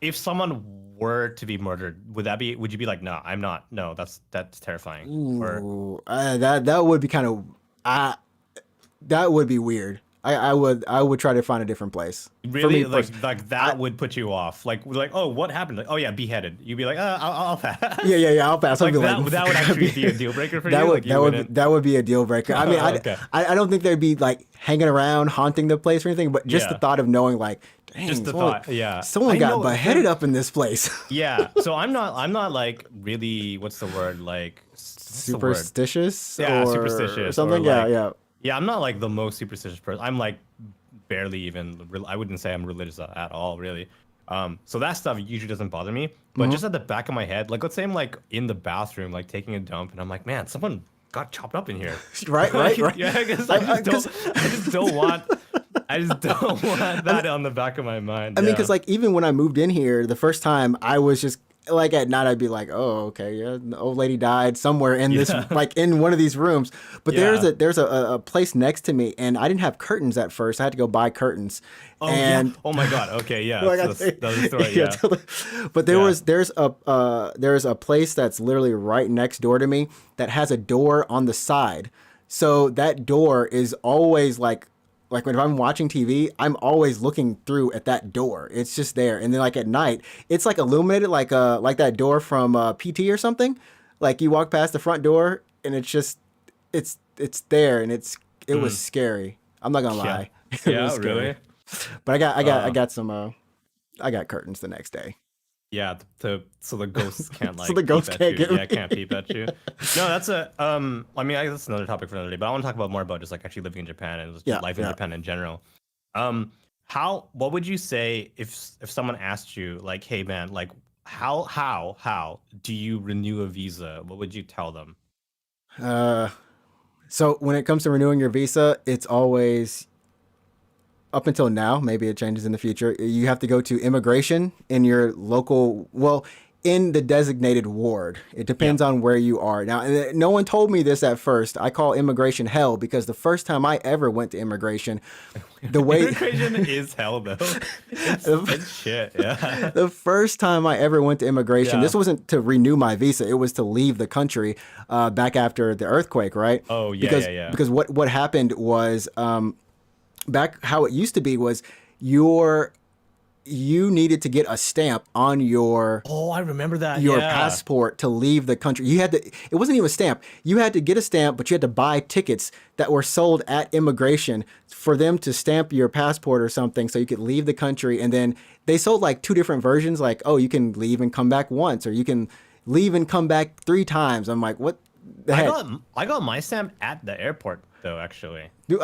Speaker 1: if someone were to be murdered, would you be like, no, I'm not. No, that's terrifying.
Speaker 2: Ooh, that would be kind of, that would be weird. I would try to find a different place.
Speaker 1: Really, like that would put you off. Like, oh, what happened? Like, oh yeah, beheaded. You'd be like, I'll pass.
Speaker 2: Yeah, I'll pass.
Speaker 1: Like that would actually be a deal breaker for
Speaker 2: you.
Speaker 1: That
Speaker 2: would be a deal breaker. I mean, I don't think they'd be like hanging around haunting the place or anything, but just the thought of knowing, like, dang,
Speaker 1: just the thought,
Speaker 2: someone got beheaded up in this place.
Speaker 1: Yeah, so I'm not like really, what's the word, like
Speaker 2: superstitious?
Speaker 1: Yeah, superstitious
Speaker 2: or something.
Speaker 1: Yeah, I'm not like the most superstitious person. I'm like barely even. I wouldn't say I'm religious at all, really. So that stuff usually doesn't bother me. But just at the back of my head, like let's say I'm like in the bathroom, like taking a dump, and I'm like, man, someone got chopped up in here.
Speaker 2: Right.
Speaker 1: Yeah, because I just don't want that on the back of my mind.
Speaker 2: I mean, because like even when I moved in here the first time, I was just like at night I'd be like, oh, okay, yeah, the old lady died somewhere in this, like in one of these rooms. But there's a place next to me, and I didn't have curtains at first. I had to go buy curtains.
Speaker 1: Oh,
Speaker 2: and
Speaker 1: yeah. Oh my god. Okay, yeah. That's the story.
Speaker 2: But there's a place that's literally right next door to me that has a door on the side. So that door is always like when I'm watching TV, I'm always looking through at that door. It's just there. And then like at night, it's like illuminated like that door from PT or something. Like you walk past the front door and it's just it's there and it was scary. I'm not gonna
Speaker 1: Yeah.
Speaker 2: lie. It
Speaker 1: Yeah,
Speaker 2: was scary.
Speaker 1: really?
Speaker 2: But I
Speaker 1: Uh,
Speaker 2: got some I got curtains the next day.
Speaker 1: yeah, so the ghosts can't
Speaker 2: So
Speaker 1: like
Speaker 2: the
Speaker 1: peep
Speaker 2: ghost
Speaker 1: at
Speaker 2: can't
Speaker 1: you.
Speaker 2: get
Speaker 1: Yeah,
Speaker 2: me.
Speaker 1: can't peep at you. No, that's a I mean, I guess that's another topic for another day. But I want to talk about more about just like actually living in Japan and just
Speaker 2: Yeah,
Speaker 1: life in
Speaker 2: yeah.
Speaker 1: Japan in general. Um, what would you say if someone asked you like, hey man, like how do you renew a visa? What would you tell them?
Speaker 2: Uh so when it comes to renewing your visa, it's always up until now, maybe it changes in the future. You have to go to immigration in your local, well, in the designated ward. It
Speaker 1: Yeah.
Speaker 2: depends on where you are. Now, no one told me this at first. I call immigration hell because the first time I ever went to immigration, the way
Speaker 1: Immigration is hell though. It's shit. Yeah.
Speaker 2: the first time I ever went to immigration,
Speaker 1: Yeah.
Speaker 2: this wasn't to renew my visa. It was to leave the country back after the earthquake, right?
Speaker 1: Oh yeah,
Speaker 2: Because
Speaker 1: yeah, yeah.
Speaker 2: what happened was back how it used to be was your you needed to get a stamp on
Speaker 1: Oh, I remember that.
Speaker 2: your
Speaker 1: Yeah.
Speaker 2: passport to leave the country. You had to it wasn't even a stamp. You had to get a stamp, but you had to buy tickets that were sold at immigration for them to stamp your passport or something so you could leave the country. And then they sold like two different versions, like, oh, you can leave and come back once, or you can leave and come back 3 times. I'm like, what the
Speaker 1: I
Speaker 2: heck?
Speaker 1: got my stamp at the airport though, actually.
Speaker 2: Dude,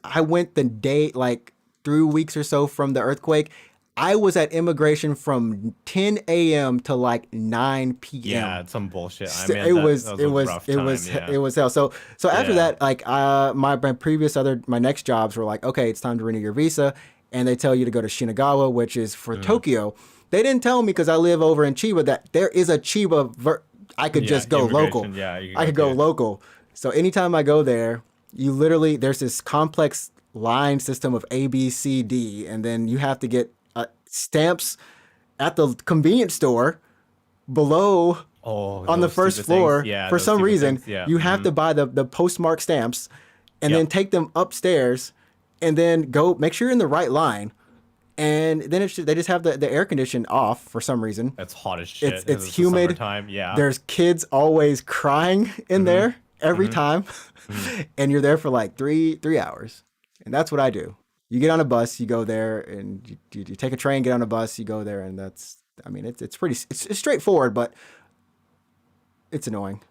Speaker 2: I went the day like 3 weeks or so from the earthquake. I was at immigration from 10 a.m. to like 9 p.m.
Speaker 1: Yeah, it's some bullshit. I
Speaker 2: So
Speaker 1: mean,
Speaker 2: it
Speaker 1: that
Speaker 2: was
Speaker 1: was
Speaker 2: it
Speaker 1: a
Speaker 2: was
Speaker 1: rough
Speaker 2: it
Speaker 1: time.
Speaker 2: was
Speaker 1: Yeah.
Speaker 2: it was hell. So after
Speaker 1: Yeah.
Speaker 2: that, like my next jobs were like, okay, it's time to renew your visa, and they tell you to go to Shinagawa, which is for Tokyo. They didn't tell me because I live over in Chiba that there is a Chiba. I could
Speaker 1: Yeah,
Speaker 2: just go local.
Speaker 1: immigration, yeah, you
Speaker 2: I could go
Speaker 1: to-
Speaker 2: local. So anytime I go there, you literally there's this complex line system of A, B, C, D, and then you have to get stamps at the convenience store below
Speaker 1: Oh,
Speaker 2: on the
Speaker 1: those
Speaker 2: first
Speaker 1: stupid
Speaker 2: floor.
Speaker 1: things. Yeah,
Speaker 2: For
Speaker 1: those
Speaker 2: some
Speaker 1: stupid
Speaker 2: reason,
Speaker 1: things. Yeah.
Speaker 2: you have to buy the postmark stamps and
Speaker 1: Yep.
Speaker 2: then take them upstairs and then go make sure you're in the right line. And then they just have the air condition off for some reason.
Speaker 1: It's hot as shit.
Speaker 2: It's
Speaker 1: 'cause the
Speaker 2: humid.
Speaker 1: summertime. Yeah.
Speaker 2: There's kids always crying in there every time, and you're there for like three hours, and that's what I do. You get on a bus, you go there, and you take a train, get on a bus, you go there, and that's. I mean, it's pretty it's straightforward, but it's annoying.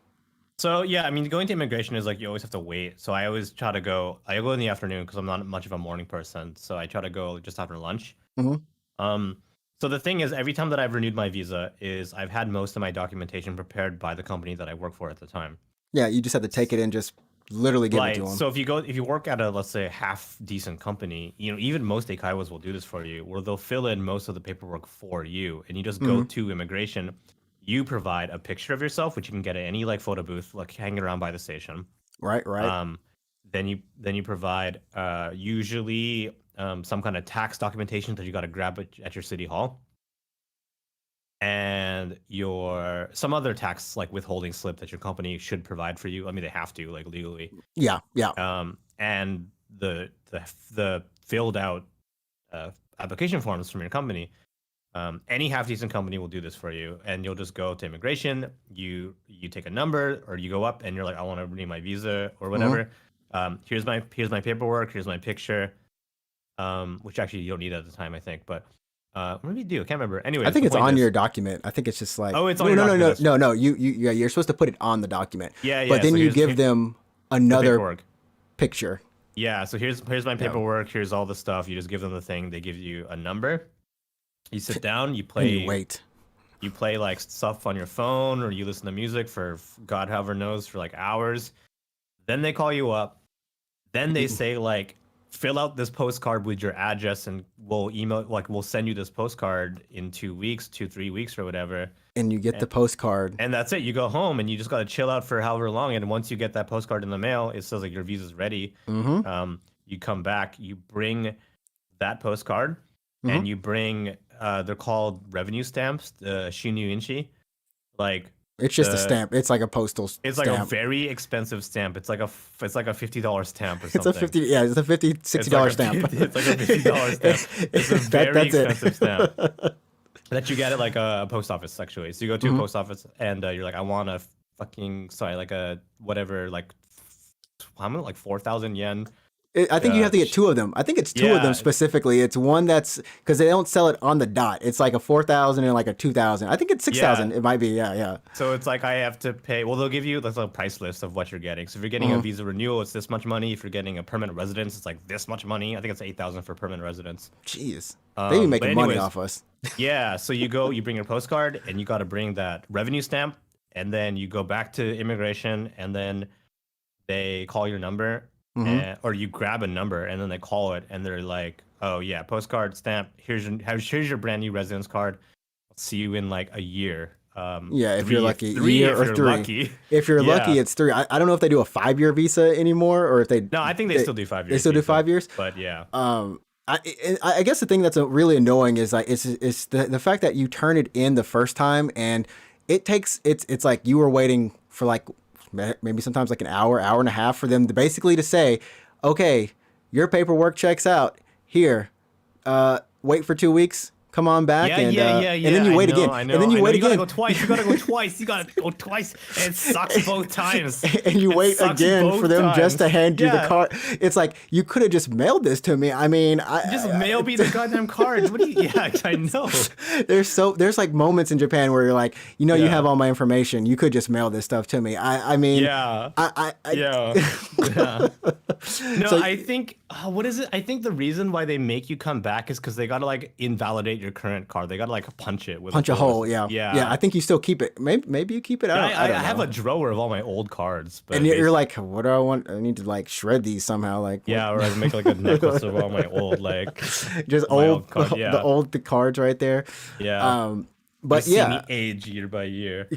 Speaker 1: So yeah, I mean, going to immigration is like you always have to wait. So I always try to go. I go in the afternoon because I'm not much of a morning person. So I try to go just after lunch.
Speaker 2: hmm
Speaker 1: Um, so the thing is, every time that I've renewed my visa, is I've had most of my documentation prepared by the company that I work for at the time.
Speaker 2: Yeah, you just have to take it and just literally give it to them.
Speaker 1: So if you work at a, let's say, half decent company, you know, even most eikaiwas will do this for you, where they'll fill in most of the paperwork for you, and you just go to immigration. You provide a picture of yourself, which you can get at any like photo booth, like hanging around by the station.
Speaker 2: Right.
Speaker 1: Then you provide usually some kind of tax documentation that you got to grab at your city hall, and your some other tax like withholding slip that your company should provide for you. I mean, they have to like legally.
Speaker 2: Yeah.
Speaker 1: And the filled out application forms from your company. Any half decent company will do this for you, and you'll just go to immigration. You take a number, or you go up, and you're like, I want to renew my visa or whatever. Here's my paperwork. Here's my picture. Which actually you don't need at the time, I think, but maybe you do. I can't remember. Anyway,
Speaker 2: I think it's on your document. I think it's just like
Speaker 1: it's on your document.
Speaker 2: No. You're supposed to put it on the document.
Speaker 1: Yeah.
Speaker 2: But then
Speaker 1: So
Speaker 2: you give them another
Speaker 1: paperwork.
Speaker 2: picture.
Speaker 1: Yeah. So here's my paperwork. Here's all the stuff. You just give them the thing. They give you a number. You sit down. You play.
Speaker 2: And you wait.
Speaker 1: You play like stuff on your phone, or you listen to music for God however knows for like hours. Then they call you up. Then they say like, fill out this postcard with your address, and we'll send you this postcard in 2 weeks, 3 weeks or whatever.
Speaker 2: And you get the postcard.
Speaker 1: And that's it. You go home and you just gotta chill out for however long. And once you get that postcard in the mail, it says like your visa's ready. You come back, you bring that postcard, and you bring they're called revenue stamps, the Shinyu Inchi. Like
Speaker 2: It's just a stamp. It's like a postal stamp.
Speaker 1: it's like a very expensive stamp. It's like a $50 stamp or something.
Speaker 2: It's a $50, $60 stamp.
Speaker 1: It's like a $50 stamp. It's a very expensive stamp. that you get at like a post office actually. So you go to a
Speaker 2: Hmm.
Speaker 1: post office and you're like, I want a fucking sorry, like a whatever, like how many, like 4,000 yen.
Speaker 2: I think you have to get
Speaker 1: Sh-
Speaker 2: two of them. I think it's two of them
Speaker 1: yeah,
Speaker 2: specifically. It's one that's because they don't sell it on the dot. It's like a 4,000 and like a 2,000. I think it's 6,000.
Speaker 1: yeah.
Speaker 2: It might be. Yeah, yeah.
Speaker 1: So it's like I have to pay. Well, they'll give you like a price list of what you're getting. So if you're getting a
Speaker 2: Hmm.
Speaker 1: visa renewal, it's this much money. If you're getting a permanent residence, it's like this much money. I think it's 8,000 for permanent residence.
Speaker 2: Jeez, they be
Speaker 1: But
Speaker 2: making money
Speaker 1: anyways,
Speaker 2: off us.
Speaker 1: yeah. So you go, you bring your postcard, and you got to bring that revenue stamp, and then you go back to immigration, and then they call your number,
Speaker 2: Hmm.
Speaker 1: and, or you grab a number, and then they call it, and they're like, "Oh yeah, postcard stamp. Here's your brand new residence card. I'll see you in like a year.
Speaker 2: Yeah, if you're
Speaker 1: Three
Speaker 2: lucky,
Speaker 1: three
Speaker 2: year
Speaker 1: if
Speaker 2: or
Speaker 1: you're
Speaker 2: three.
Speaker 1: lucky.
Speaker 2: If you're lucky,
Speaker 1: Yeah.
Speaker 2: it's three. I don't know if they do a 5 year visa anymore or if
Speaker 1: No, I think they still do 5 years.
Speaker 2: they still do
Speaker 1: visa,
Speaker 2: 5 years.
Speaker 1: but yeah,
Speaker 2: I guess the thing that's really annoying is like it's the fact that you turn it in the first time and it takes it's like you were waiting for like maybe sometimes like an hour and a half for them to basically to say, okay, your paperwork checks out here. Wait for 2 weeks. Come on back and then you
Speaker 1: I
Speaker 2: wait
Speaker 1: know,
Speaker 2: again
Speaker 1: I know,
Speaker 2: and then you
Speaker 1: I know.
Speaker 2: wait
Speaker 1: You gotta
Speaker 2: again
Speaker 1: go twice. You gotta go twice. You gotta go twice. And it sucks both times.
Speaker 2: and you
Speaker 1: It
Speaker 2: wait
Speaker 1: sucks
Speaker 2: again for
Speaker 1: both
Speaker 2: them just to
Speaker 1: times.
Speaker 2: hand you the
Speaker 1: Yeah.
Speaker 2: card. It's like you could have just mailed this to me. I mean,
Speaker 1: Just mail me the goddamn cards. What do you? Yeah, I know.
Speaker 2: there's like moments in Japan where you're like, you
Speaker 1: Yeah.
Speaker 2: have all my information. You could just mail this stuff to me. I mean,
Speaker 1: Yeah.
Speaker 2: I
Speaker 1: Yeah. Yeah. No,
Speaker 2: So-
Speaker 1: I think what is it? I think the reason why they make you come back is because they gotta like invalidate your current card. They gotta like punch it with
Speaker 2: punch a hole. Yeah,
Speaker 1: Yeah.
Speaker 2: I think you still keep it. Maybe you keep it. I don't
Speaker 1: I have
Speaker 2: know.
Speaker 1: a drawer of all my old cards, but
Speaker 2: And you're like, what do I want? I need to like shred these somehow. Like
Speaker 1: yeah, or I make like a necklace of all my old like
Speaker 2: just
Speaker 1: my
Speaker 2: old
Speaker 1: card.
Speaker 2: the
Speaker 1: Yeah.
Speaker 2: old cards right there.
Speaker 1: Yeah.
Speaker 2: But
Speaker 1: You see
Speaker 2: yeah,
Speaker 1: me age year by year.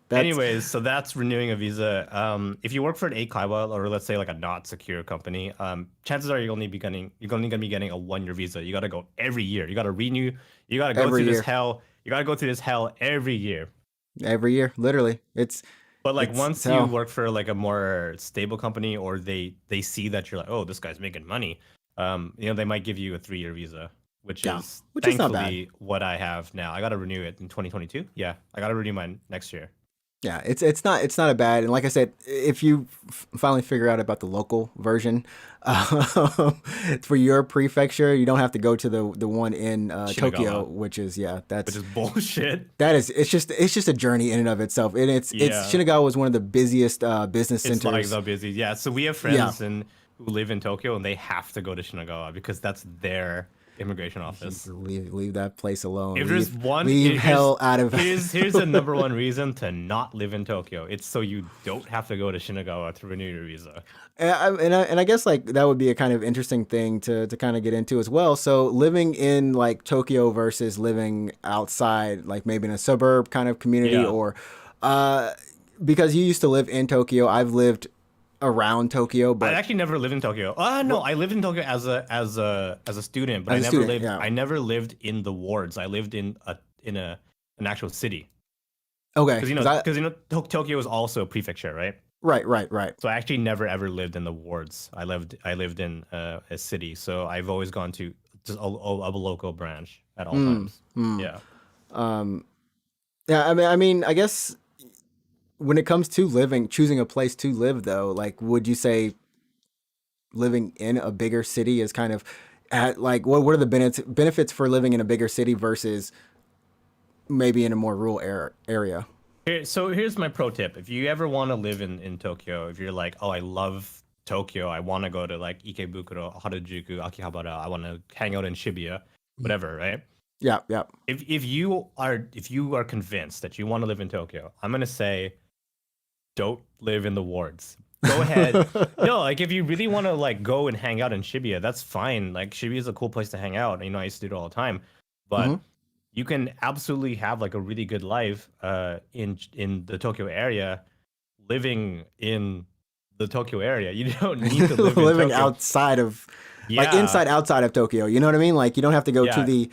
Speaker 2: that's
Speaker 1: Anyways, so that's renewing a visa. If you work for an eikaiwa or let's say like a not secure company, chances are you're only gonna be getting a 1 year visa. You gotta go every year. You gotta renew. You gotta go
Speaker 2: every
Speaker 1: through this
Speaker 2: year.
Speaker 1: hell. You gotta go through this hell every year.
Speaker 2: Every year, literally.
Speaker 1: But like
Speaker 2: It's
Speaker 1: once you
Speaker 2: hell.
Speaker 1: work for like a more stable company or they see that you're like, oh, this guy's making money, they might give you a 3 year visa, which
Speaker 2: Yeah,
Speaker 1: is
Speaker 2: which is not bad.
Speaker 1: thankfully what I have now. I gotta renew it in 2022. Yeah, I gotta renew mine next year.
Speaker 2: Yeah, it's not a bad. And like I said, if you finally figure out about the local version for your prefecture, you don't have to go to the one in Tokyo,
Speaker 1: Shinagawa,
Speaker 2: which is
Speaker 1: which is bullshit.
Speaker 2: that is it's just a journey in and of itself. And it's
Speaker 1: Yeah.
Speaker 2: Shinagawa was one of the busiest business
Speaker 1: It's like
Speaker 2: centers.
Speaker 1: so busy. Yeah. So we have friends who live in Tokyo and they have to go to Shinagawa because that's their immigration office.
Speaker 2: Leave that place alone.
Speaker 1: If there's one,
Speaker 2: leave
Speaker 1: here's-
Speaker 2: hell out of.
Speaker 1: here's the number one reason to not live in Tokyo. It's so you don't have to go to Shinagawa to renew your visa.
Speaker 2: And I guess like that would be a kind of interesting thing to kind of get into as well. So living in like Tokyo versus living outside, like maybe in a suburb kind of community,
Speaker 1: Yeah.
Speaker 2: or because you used to live in Tokyo, I've lived around Tokyo,
Speaker 1: I
Speaker 2: but
Speaker 1: actually never lived in Tokyo. No, I lived in Tokyo as a student, but
Speaker 2: As a
Speaker 1: I never
Speaker 2: student,
Speaker 1: lived.
Speaker 2: yeah.
Speaker 1: I never lived in the wards. I lived in an actual city
Speaker 2: okay,
Speaker 1: because Tokyo is also a prefecture, right?
Speaker 2: right.
Speaker 1: So I actually never ever lived in the wards. I lived in a city, so I've always gone to just a local branch at all times. Yeah.
Speaker 2: Yeah, I mean, I guess when it comes to choosing a place to live, though, like, would you say living in a bigger city is kind of at like what are the benefits for living in a bigger city versus maybe in a more rural area?
Speaker 1: So here's my pro tip: if you ever want to live in Tokyo, if you're like, oh, I love Tokyo, I want to go to like Ikebukuro, Harajuku, Akihabara, I want to hang out in Shibuya, whatever, right?
Speaker 2: Yeah.
Speaker 1: If you are convinced that you want to live in Tokyo, I'm gonna say, don't live in the wards. Go ahead. No, like if you really want to like go and hang out in Shibuya, that's fine. Like Shibuya is a cool place to hang out. I used to do it all the time, but you can absolutely have like a really good life in the Tokyo area, living in the Tokyo area. You don't need to live in
Speaker 2: Living
Speaker 1: Tokyo.
Speaker 2: outside of like
Speaker 1: Yeah.
Speaker 2: inside outside of Tokyo. You know what I mean? Like you don't have to go
Speaker 1: Yeah.
Speaker 2: to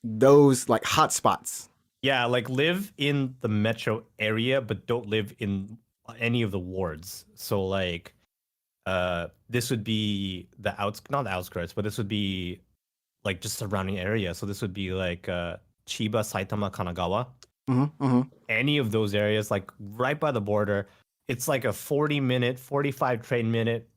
Speaker 2: those like hot spots.
Speaker 1: Yeah, like live in the metro area, but don't live in any of the wards. So like, this would be not the outskirts, but this would be like just surrounding area. So this would be like Chiba, Saitama, Kanagawa,
Speaker 2: Mm-hmm.
Speaker 1: any of those areas, like right by the border, it's like a 40-minute, 45 train minute.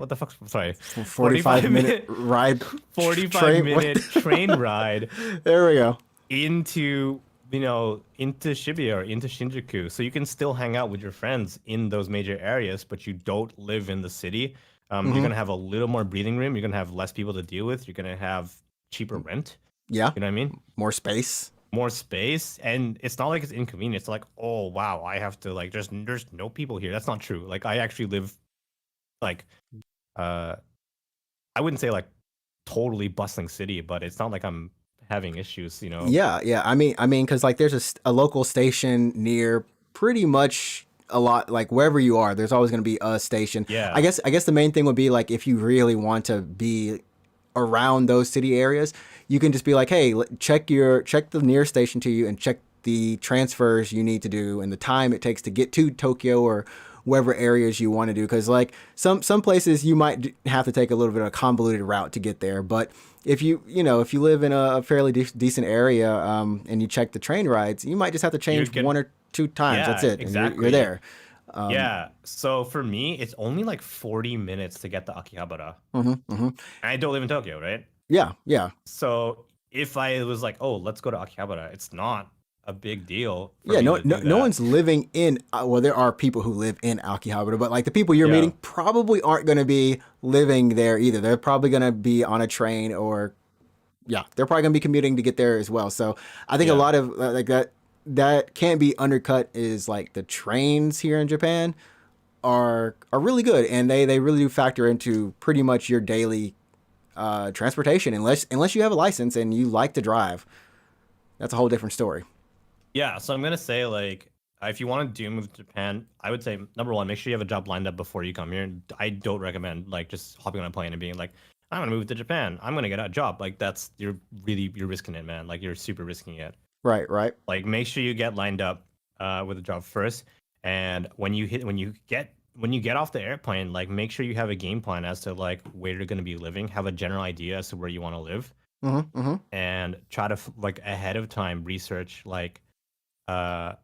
Speaker 1: What the fuck? Sorry,
Speaker 2: 45
Speaker 1: 45
Speaker 2: minute
Speaker 1: minute,
Speaker 2: ride
Speaker 1: 45
Speaker 2: train. What?
Speaker 1: minute train ride
Speaker 2: There we go.
Speaker 1: into into Shibuya or into Shinjuku, so you can still hang out with your friends in those major areas, but you don't live in the city. You're
Speaker 2: Mm-hmm.
Speaker 1: gonna have a little more breathing room. You're gonna have less people to deal with. You're gonna have cheaper rent.
Speaker 2: Yeah.
Speaker 1: You know what I mean?
Speaker 2: More space.
Speaker 1: More space, and it's not like it's inconvenient. It's like, oh wow, I have to like there's no people here. That's not true. Like I actually live like uh I wouldn't say like totally bustling city, but it's not like I'm having issues.
Speaker 2: Yeah, yeah. I mean, because like there's a local station near pretty much a lot. Like wherever you are, there's always going to be a station. I
Speaker 1: Yeah.
Speaker 2: guess. I guess the main thing would be like if you really want to be around those city areas, you can just be like, hey, check the nearest station to you and check the transfers you need to do and the time it takes to get to Tokyo or wherever areas you want to do, because like some places you might have to take a little bit of a convoluted route to get there, but if you live in a fairly decent area, and you check the train rides, you might just have to
Speaker 1: You're
Speaker 2: change
Speaker 1: good.
Speaker 2: one or two times. That's
Speaker 1: Yeah,
Speaker 2: it, and you're
Speaker 1: exactly.
Speaker 2: there.
Speaker 1: Yeah. So for me, it's only like 40 minutes to get to Akihabara.
Speaker 2: Hmm. Hmm.
Speaker 1: And I don't live in Tokyo, right?
Speaker 2: Yeah, yeah.
Speaker 1: So if I was like, oh, let's go to Akihabara, it's not a big deal for
Speaker 2: Yeah,
Speaker 1: me
Speaker 2: no,
Speaker 1: to
Speaker 2: no,
Speaker 1: do
Speaker 2: no
Speaker 1: that.
Speaker 2: one's living in. Well, there are people who live in Akihabara, but like the people you're
Speaker 1: Yeah.
Speaker 2: meeting probably aren't going to be living there either. They're probably going to be on a train, or yeah, they're probably going to be commuting to get there as well. So I think a
Speaker 1: Yeah.
Speaker 2: lot of like that can't be undercut is like the trains here in Japan are really good, and they really do factor into pretty much your daily transportation, unless you have a license and you like to drive. That's a whole different story.
Speaker 1: Yeah. So I'm gonna say like if you want to do move to Japan, I would say number one, make sure you have a job lined up before you come here. I don't recommend like just hopping on a plane and being like, I'm gonna move to Japan. I'm gonna get a job. Like that's you're risking it, man. Like you're super risking it.
Speaker 2: Right, right.
Speaker 1: Like make sure you get lined up with a job first, and when you get off the airplane, like make sure you have a game plan as to like where you're going to be living, have a general idea as to where you want to live,
Speaker 2: Mm-hmm, mm-hmm.
Speaker 1: and try to like ahead of time research like uh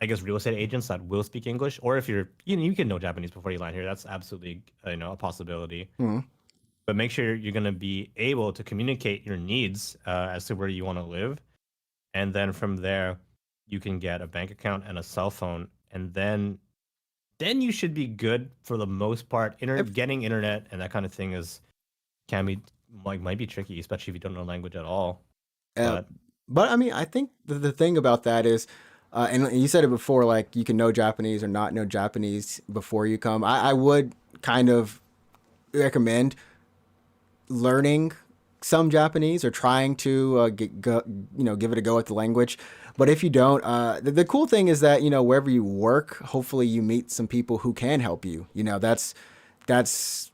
Speaker 1: I guess real estate agents that will speak English, or if you can know Japanese before you land here. That's absolutely a possibility.
Speaker 2: Mm-hmm.
Speaker 1: But make sure you're going to be able to communicate your needs as to where you want to live, and then from there you can get a bank account and a cell phone, and then you should be good for the most part. Getting internet and that kind of thing can be like might be tricky, especially if you don't know language at all.
Speaker 2: Uh,
Speaker 1: But
Speaker 2: but I mean, I think the thing about that is, and you said it before, like you can know Japanese or not know Japanese before you come. I would kind of recommend learning some Japanese or trying to give it a go at the language. But if you don't, the cool thing is that wherever you work, hopefully you meet some people who can help you. That's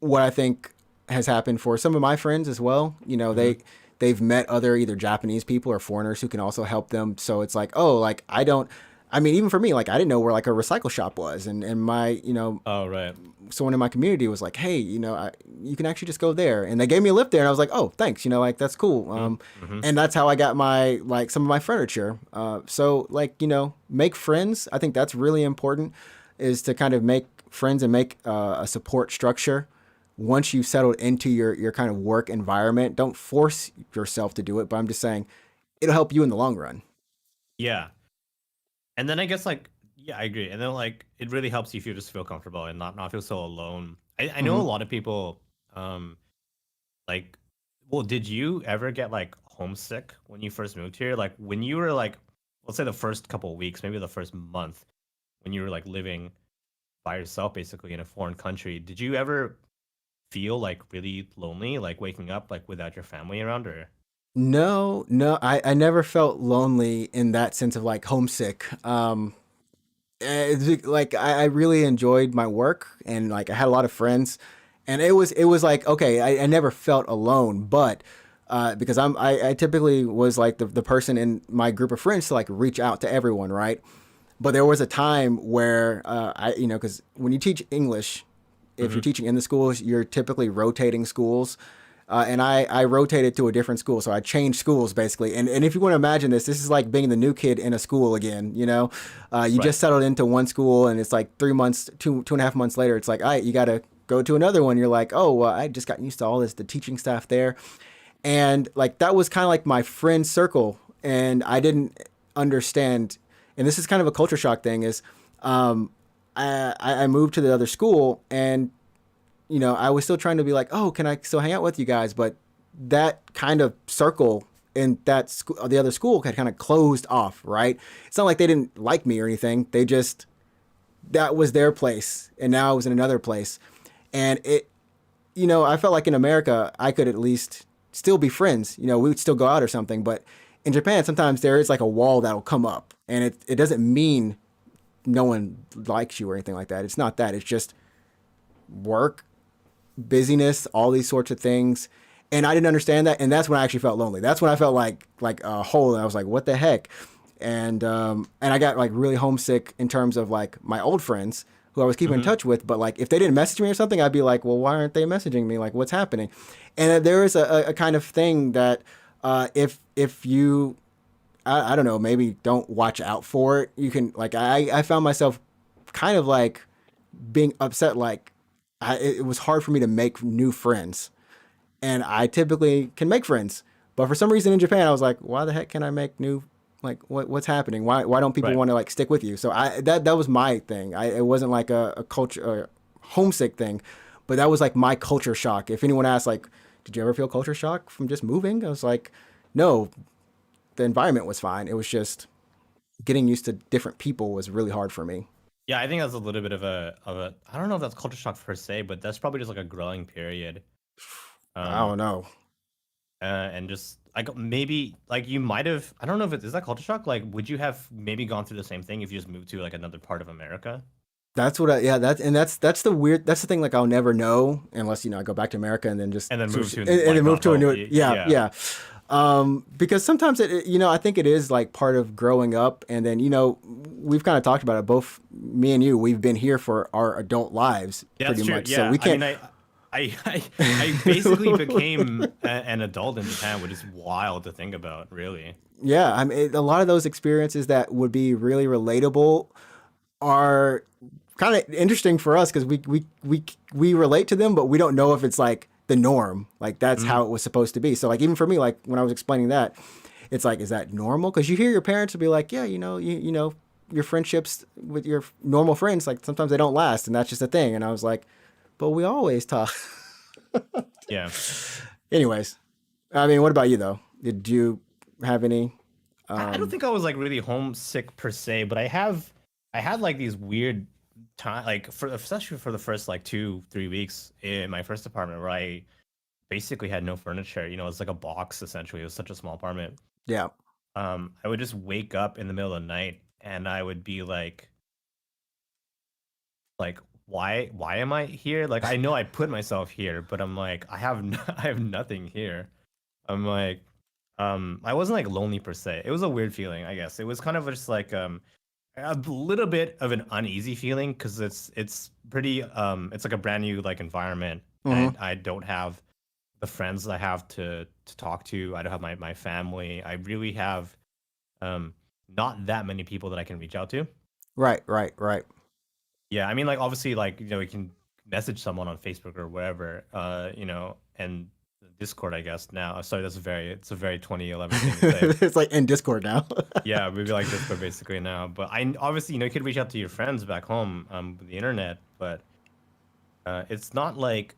Speaker 2: what I think has happened for some of my friends as well.
Speaker 1: mhm.
Speaker 2: They've met other either Japanese people or foreigners who can also help them. So it's like, oh, like I don't. I mean, even for me, like I didn't know where like a recycle shop was, and my
Speaker 1: Oh right.
Speaker 2: someone in my community was like, hey, you can actually just go there, and they gave me a lift there, and I was like, oh, thanks, like that's cool.
Speaker 1: Mm-hmm.
Speaker 2: And that's how I got my like some of my furniture. So like make friends. I think that's really important, is to kind of make friends and make a support structure once you've settled into your kind of work environment. Don't force yourself to do it, but I'm just saying it'll help you in the long run.
Speaker 1: Yeah. And then I guess like yeah, I agree. And then like it really helps you if you just feel comfortable and not feel so alone. I know
Speaker 2: Hmm.
Speaker 1: a lot of people um like well, did you ever get like homesick when you first moved here? Like when you were like let's say the first couple of weeks, maybe the first month when you were like living by yourself basically in a foreign country, did you ever feel like really lonely, like waking up like without your family around or
Speaker 2: No, no, I never felt lonely in that sense of like homesick. Like I really enjoyed my work, and like I had a lot of friends, and it was like okay, I never felt alone, but because I typically was like the person in my group of friends to like reach out to everyone, right? But there was a time where because when you teach English, if you're
Speaker 1: Mhm.
Speaker 2: teaching in the schools, you're typically rotating schools. and I rotated to a different school. So I changed schools basically. And if you want to imagine this, this is like being the new kid in a school again. You know, you
Speaker 1: Right.
Speaker 2: just settled into one school, and it's like 3 months, 2.5 months later, it's like, all right, you got to go to another one. You're like, oh, well, I just got used to all this, the teaching staff there, and like that was kind of like my friend circle, and I didn't understand. And this is kind of a culture shock thing. Is I moved to the other school, and I was still trying to be like, oh, can I still hang out with you guys? But that kind of circle in that school, the other school, had kind of closed off, right? It's not like they didn't like me or anything. They just, that was their place, and now I was in another place, and I felt like in America I could at least still be friends. We would still go out or something, but in Japan sometimes there is like a wall that'll come up, and it doesn't mean no one likes you or anything like that. It's not that. It's just work, busyness, all these sorts of things. And I didn't understand that, and that's when I actually felt lonely. That's when I felt like a hole, and I was like, what the heck? And I got like really homesick in terms of like my old friends who I was keeping in
Speaker 1: Hmm.
Speaker 2: touch with, but like if they didn't message me or something, I'd be like, well, why aren't they messaging me? Like, what's happening? And there is a kind of thing that if you, I don't know, maybe don't watch out for it, you can, like, I found myself kind of like being upset, like it was hard for me to make new friends, and I typically can make friends, but for some reason in Japan, I was like, why the heck can I make new? Like, what's happening? Why don't people
Speaker 1: Right.
Speaker 2: want to like stick with you? So that was my thing. It wasn't like a culture homesick thing, but that was like my culture shock. If anyone asks, like, did you ever feel culture shock from just moving? I was like, no, the environment was fine. It was just getting used to different people was really hard for me.
Speaker 1: Yeah, I think that's a little bit of a I don't know if that's culture shock per se, but that's probably just like a growing period.
Speaker 2: I
Speaker 1: Um,
Speaker 2: don't know.
Speaker 1: and just like maybe like you might have, I don't know if it is that culture shock. Like, would you have maybe gone through the same thing if you just moved to like another part of America
Speaker 2: That's what yeah, that's the weird, that's the thing, like I'll never know unless I go back to America and then just
Speaker 1: and then move
Speaker 2: switch,
Speaker 1: to
Speaker 2: and then
Speaker 1: like
Speaker 2: move
Speaker 1: not
Speaker 2: to a
Speaker 1: home?
Speaker 2: new, yeah,
Speaker 1: Yeah.
Speaker 2: yeah. Because sometimes I think it is like part of growing up, and then we've kind of talked about it, both me and you, we've been here for our adult lives
Speaker 1: That's
Speaker 2: pretty
Speaker 1: true.
Speaker 2: much, so
Speaker 1: Yeah.
Speaker 2: we
Speaker 1: I mean,
Speaker 2: can't.
Speaker 1: I basically became an adult in Japan, which is wild to think about, really.
Speaker 2: Yeah, I mean, a lot of those experiences that would be really relatable are kind of interesting for us because we relate to them, but we don't know if it's like the norm. Like that's
Speaker 1: Mhm.
Speaker 2: how it was supposed to be. So like even for me, like when I was explaining that, it's like, is that normal? Because you hear your parents will be like, yeah, your friendships with your normal friends, like sometimes they don't last, and that's just a thing. And I was like, but we always talk.
Speaker 1: Yeah.
Speaker 2: Anyways, I mean, what about you though? Did you have any?
Speaker 1: I don't think I was like really homesick per se, but I had like these weird time, like for especially for the first like 2 3 weeks in my first apartment where I basically had no furniture. It's like a box essentially. It was such a small apartment.
Speaker 2: Yeah.
Speaker 1: I would just wake up in the middle of the night and I would be like why am I here? Like I know I put myself here, but I'm like I have nothing here. I'm like I wasn't like lonely per se. It was a weird feeling, I guess. It was kind of just like a little bit of an uneasy feeling because it's pretty it's like a brand new like environment,
Speaker 2: Mm-hmm.
Speaker 1: and I don't have the friends that I have to talk to. I don't have my family. I really have um not that many people that I can reach out to.
Speaker 2: Right. Right. Right.
Speaker 1: Yeah, I mean, like obviously, like you can message someone on Facebook or whatever, and Discord, I guess now. Sorry, it's a very 2011 thing to say.
Speaker 2: It's like in Discord now.
Speaker 1: Yeah, we be like Discord basically now. But I obviously, you could reach out to your friends back home, with the internet, but it's not like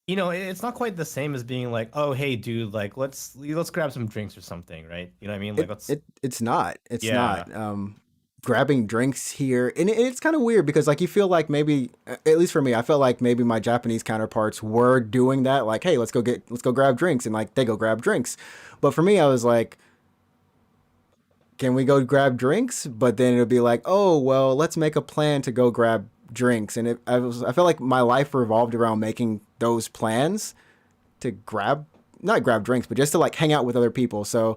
Speaker 1: it's not quite the same as being like, oh, hey, dude, like let's grab some drinks or something, right? You know what I mean? Like let's,
Speaker 2: It's not. It's
Speaker 1: yeah,
Speaker 2: not. Grabbing drinks here, and it's kind of weird because like you feel like maybe, at least for me, I felt like maybe my Japanese counterparts were doing that. Like, hey, let's go grab drinks, and like they go grab drinks. But for me, I was like, can we go grab drinks? But then it'll be like, oh well, let's make a plan to go grab drinks, and I felt like my life revolved around making those plans to grab, not grab drinks, but just to like hang out with other people. So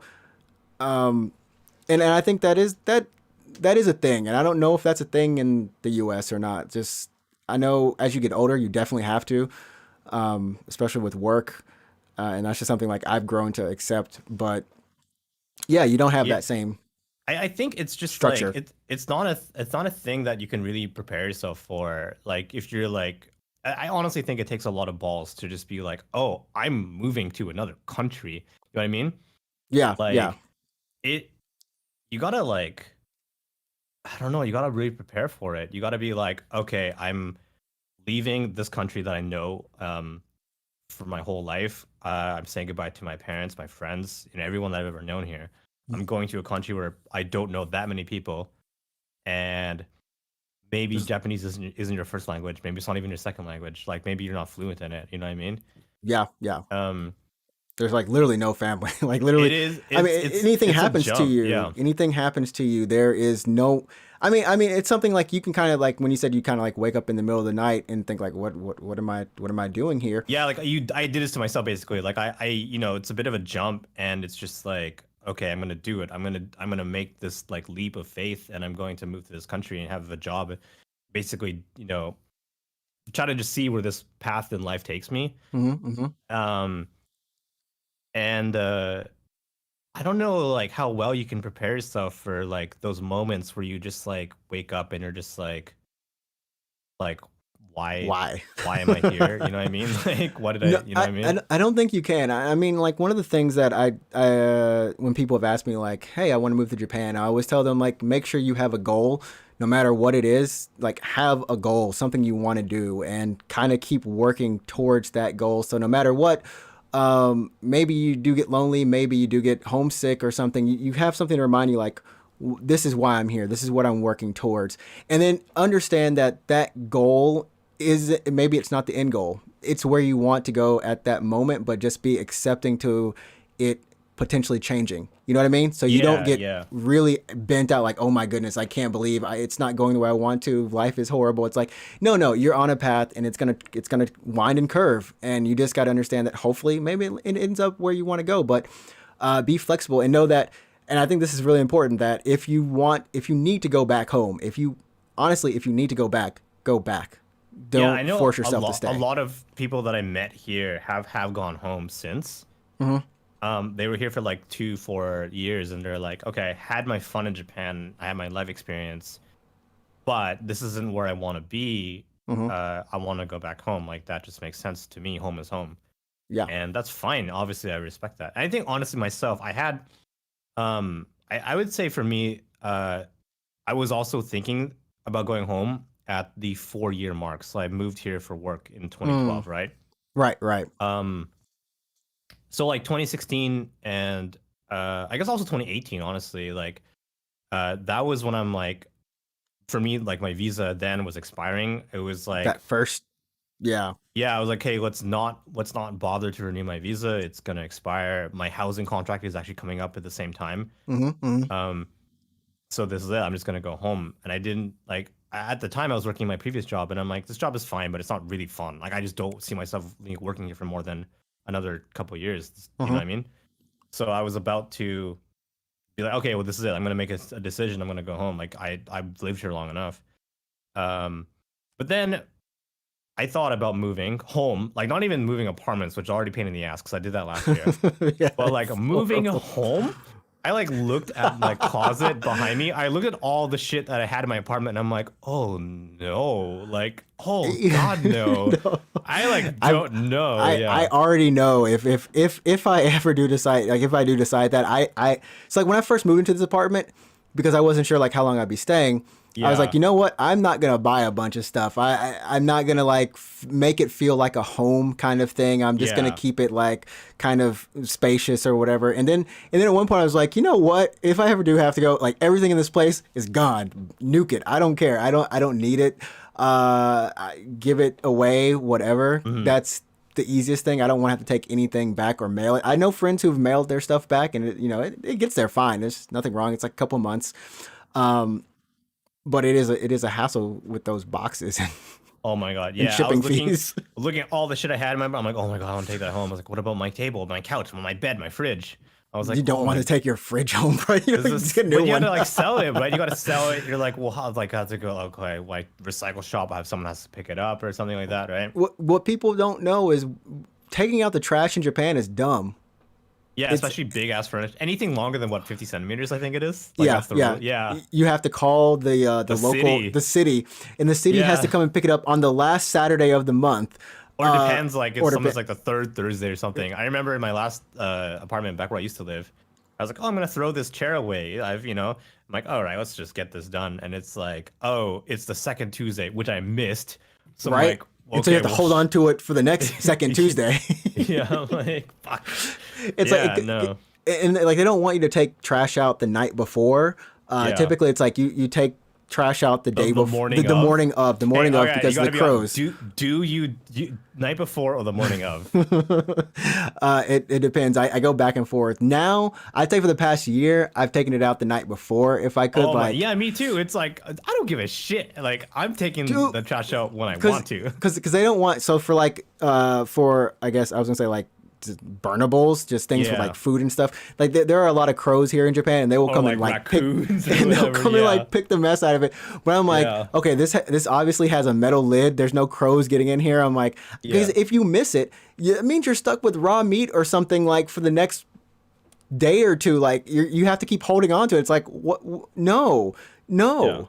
Speaker 2: and I think that is a thing, and I don't know if that's a thing in the U.S. or not. Just I know as you get older, you definitely have to, especially with work. and that's just something like I've grown to accept. But yeah, you don't have
Speaker 1: Yeah,
Speaker 2: that same
Speaker 1: I think it's just like
Speaker 2: structure.
Speaker 1: it's not a thing that you can really prepare yourself for. Like if you're like I honestly think it takes a lot of balls to just be like, oh, I'm moving to another country. You know what I mean?
Speaker 2: Yeah, yeah,
Speaker 1: Like it you gotta like I don't know, you gotta really prepare for it. You gotta be like, okay, I'm leaving this country that I know for my whole life. I'm saying goodbye to my parents, my friends, and everyone that I've ever known here. I'm going to a country where I don't know that many people, and maybe
Speaker 2: just
Speaker 1: Japanese isn't your first language. Maybe it's not even your second language. Like maybe you're not fluent in it. You know what I mean?
Speaker 2: yeah, yeah.
Speaker 1: Um,
Speaker 2: There's like literally no family. Like
Speaker 1: it
Speaker 2: literally,
Speaker 1: is.
Speaker 2: I mean, anything
Speaker 1: It's a
Speaker 2: happens to
Speaker 1: jump.
Speaker 2: you,
Speaker 1: Yeah.
Speaker 2: anything happens to you, there is no. I mean, it's something like you can kind of like when you said you kind of like wake up in the middle of the night and think like, what am I doing here?
Speaker 1: Yeah, like I did this to myself basically. Like it's a bit of a jump, and it's just like, okay, I'm gonna do it. I'm gonna make this like leap of faith, and I'm going to move to this country and have a job. Basically, try to just see where this path in life takes me.
Speaker 2: Mm-hmm.
Speaker 1: Um, and I don't know like how well you can prepare yourself for like those moments where you just like wake up and you're just like why
Speaker 2: Why?
Speaker 1: why am I here? You know what I mean? Like what did
Speaker 2: No,
Speaker 1: you know what I mean?
Speaker 2: I don't think you can. I mean, like one of the things that when people have asked me like, hey, I want to move to Japan, I always tell them like, make sure you have a goal, no matter what it is. Like, have a goal, something you want to do, and kind of keep working towards that goal. So no matter what, maybe you do get lonely, maybe you do get homesick or something. You have something to remind you like, this is why I'm here. This is what I'm working towards, and then understand that that goal is maybe it's not the end goal. It's where you want to go at that moment, but just be accepting to it potentially changing. You know what I mean? So you don't
Speaker 1: Yeah,
Speaker 2: get
Speaker 1: yeah.
Speaker 2: really bent out like, oh my goodness, I can't believe it's not going the way I want to. Life is horrible. It's like, no, you're on a path and it's gonna wind and curve, and you just got to understand that hopefully maybe it ends up where you want to go, but be flexible and know that. And I think this is really important that if you need to go back home, if you need to go back, go back.
Speaker 1: Yeah, I
Speaker 2: Don't
Speaker 1: know
Speaker 2: force yourself to
Speaker 1: a
Speaker 2: stay.
Speaker 1: lot of people that I met here have gone home since.
Speaker 2: Hmm.
Speaker 1: They were here for like 4 years, and they're like, okay, I had my fun in Japan, I had my life experience, but this isn't where I want to be.
Speaker 2: Hmm.
Speaker 1: I want to go back home. Like that just makes sense to me. Home is home,
Speaker 2: Yeah.
Speaker 1: and that's fine. Obviously, I respect that. I think honestly, myself, I would say for me, I was also thinking about going home at the 4 year mark. So I moved here for work in
Speaker 2: Mm.
Speaker 1: 2012, right?
Speaker 2: Right. Right.
Speaker 1: Um, so like 2016 and I guess also 2018, honestly, like that was when I'm like, for me, like my visa then was expiring. It was like,
Speaker 2: That first. Yeah.
Speaker 1: yeah, I was like, hey, let's not bother to renew my visa. It's gonna expire. My housing contract is actually coming up at the same time.
Speaker 2: Hmm. Hmm.
Speaker 1: Um, so this is it. I'm just gonna go home. And I didn't like at the time I was working my previous job, and I'm like, this job is fine, but it's not really fun. Like I just don't see myself like, working here for more than another couple of years. You know
Speaker 2: Hmm.
Speaker 1: what I mean? So I was about to be like, okay, well, this is it. I'm gonna make a decision. I'm gonna go home. Like I've lived here long enough. Um, but then I thought about moving home, like not even moving apartments, which is already pain in the ass because I did that last year.
Speaker 2: Yeah.
Speaker 1: But like
Speaker 2: It's
Speaker 1: moving
Speaker 2: horrible.
Speaker 1: home, I like looked at my closet behind me. I looked at all the shit that I had in my apartment, and I'm like, oh no, like oh god no.
Speaker 2: No.
Speaker 1: I like
Speaker 2: I
Speaker 1: don't know.
Speaker 2: I
Speaker 1: Yeah,
Speaker 2: already know if I ever do decide, like if I do decide that I it's like when I first moved into this apartment, because I wasn't sure like how long I'd be staying. I was like,
Speaker 1: yeah,
Speaker 2: you know what? I'm not gonna buy a bunch of stuff. I'm not gonna like make it feel like a home kind of thing. I'm just gonna
Speaker 1: yeah.
Speaker 2: keep it like kind of spacious or whatever. And then at one point I was like, you know what? If I ever do have to go, like everything in this place is gone. Nuke it. I don't care. I don't need it. Give it away. Whatever.
Speaker 1: Mhm.
Speaker 2: That's the easiest thing. I don't want to have to take anything back or mail it. I know friends who've mailed their stuff back, and it gets there fine. There's nothing wrong. It's like a couple months. Um, but it is a hassle with those boxes
Speaker 1: Oh my god,
Speaker 2: and
Speaker 1: yeah. I
Speaker 2: shipping
Speaker 1: was looking
Speaker 2: fees.
Speaker 1: looking at all the shit I had in my. I'm like, oh my god, I want to take that home. I was like, what about my table, my couch, my bed, my fridge? I was like,
Speaker 2: You don't
Speaker 1: oh
Speaker 2: want
Speaker 1: my.
Speaker 2: to take your fridge home, right? You
Speaker 1: This
Speaker 2: know, just
Speaker 1: is
Speaker 2: get a
Speaker 1: but
Speaker 2: new
Speaker 1: you have to
Speaker 2: one.
Speaker 1: like sell it, right? You got to sell it. You're like, well, how like I have to go? Okay, like recycle shop. I have someone has to pick it up or something like that, right?
Speaker 2: What people don't know is taking out the trash in Japan is dumb.
Speaker 1: Yeah,
Speaker 2: It's
Speaker 1: especially big ass furniture. Anything longer than what 50 centimeters, I think it is. Like
Speaker 2: yeah,
Speaker 1: that's the
Speaker 2: yeah.
Speaker 1: rule. Yeah,
Speaker 2: You have to call the local
Speaker 1: city.
Speaker 2: the city, and the city has to
Speaker 1: Yeah.
Speaker 2: come and pick it up on the last Saturday of the month.
Speaker 1: Or it depends, like
Speaker 2: Or
Speaker 1: it's sometimes like the third Thursday or something. I remember in my last apartment back where I used to live, I was like, oh, I'm gonna throw this chair away. I'm like, all right, let's just get this done. And it's like, oh, it's the second Tuesday, which I missed. So I'm
Speaker 2: right?
Speaker 1: like,
Speaker 2: And so you
Speaker 1: okay,
Speaker 2: have to hold on to it for the next second Tuesday.
Speaker 1: yeah, I'm like, fuck.
Speaker 2: It's
Speaker 1: Yeah,
Speaker 2: like,
Speaker 1: no.
Speaker 2: and like they don't want you to take trash out the night before.
Speaker 1: Yeah.
Speaker 2: Typically, it's like you take trash out the day
Speaker 1: The
Speaker 2: before,
Speaker 1: morning
Speaker 2: the
Speaker 1: of?
Speaker 2: morning of, the morning
Speaker 1: Hey,
Speaker 2: of
Speaker 1: okay,
Speaker 2: because
Speaker 1: you
Speaker 2: of the
Speaker 1: gotta be
Speaker 2: crows.
Speaker 1: do you night before or the morning of?
Speaker 2: It depends. I go back and forth. Now, I'd say for the past year, I've taken it out the night before if I could.
Speaker 1: Oh my,
Speaker 2: like,
Speaker 1: yeah, me too. It's like I don't give a shit. Like I'm taking
Speaker 2: Dude,
Speaker 1: the trash out when I want to.
Speaker 2: because they don't want. So for like for I guess I was gonna say like just burnables, just things for
Speaker 1: Yeah.
Speaker 2: like food and stuff. Like there are a lot of crows here in Japan, and they will
Speaker 1: Or
Speaker 2: come
Speaker 1: like
Speaker 2: and like pick,
Speaker 1: raccoons or
Speaker 2: and they'll
Speaker 1: whatever,
Speaker 2: come and
Speaker 1: yeah.
Speaker 2: like pick the mess out of it. But I'm like,
Speaker 1: Yeah.
Speaker 2: okay, this obviously has a metal lid. There's no crows getting in here. I'm like, because
Speaker 1: Yeah.
Speaker 2: if you miss it, it means you're stuck with raw meat or something like for the next day or two. Like you have to keep holding on to it. It's like what? No.
Speaker 1: Yeah.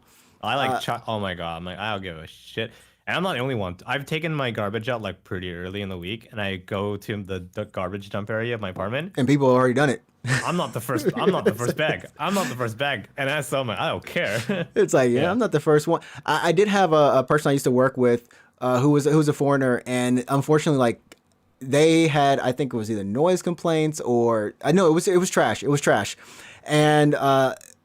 Speaker 1: I like oh my god, I'm like I don't give a shit. And I'm not the only one. I've taken my garbage out like pretty early in the week, and I go to the garbage dump area of my apartment.
Speaker 2: And people have already done it.
Speaker 1: I'm not the first. I'm not the first bag. I'm not the first bag. And I tell them I don't care.
Speaker 2: It's like, yeah,
Speaker 1: Yeah.
Speaker 2: I'm not the first one. I did have a person I used to work with who was a foreigner, and unfortunately, like they had, I think it was either noise complaints or I know it was trash. It was trash, and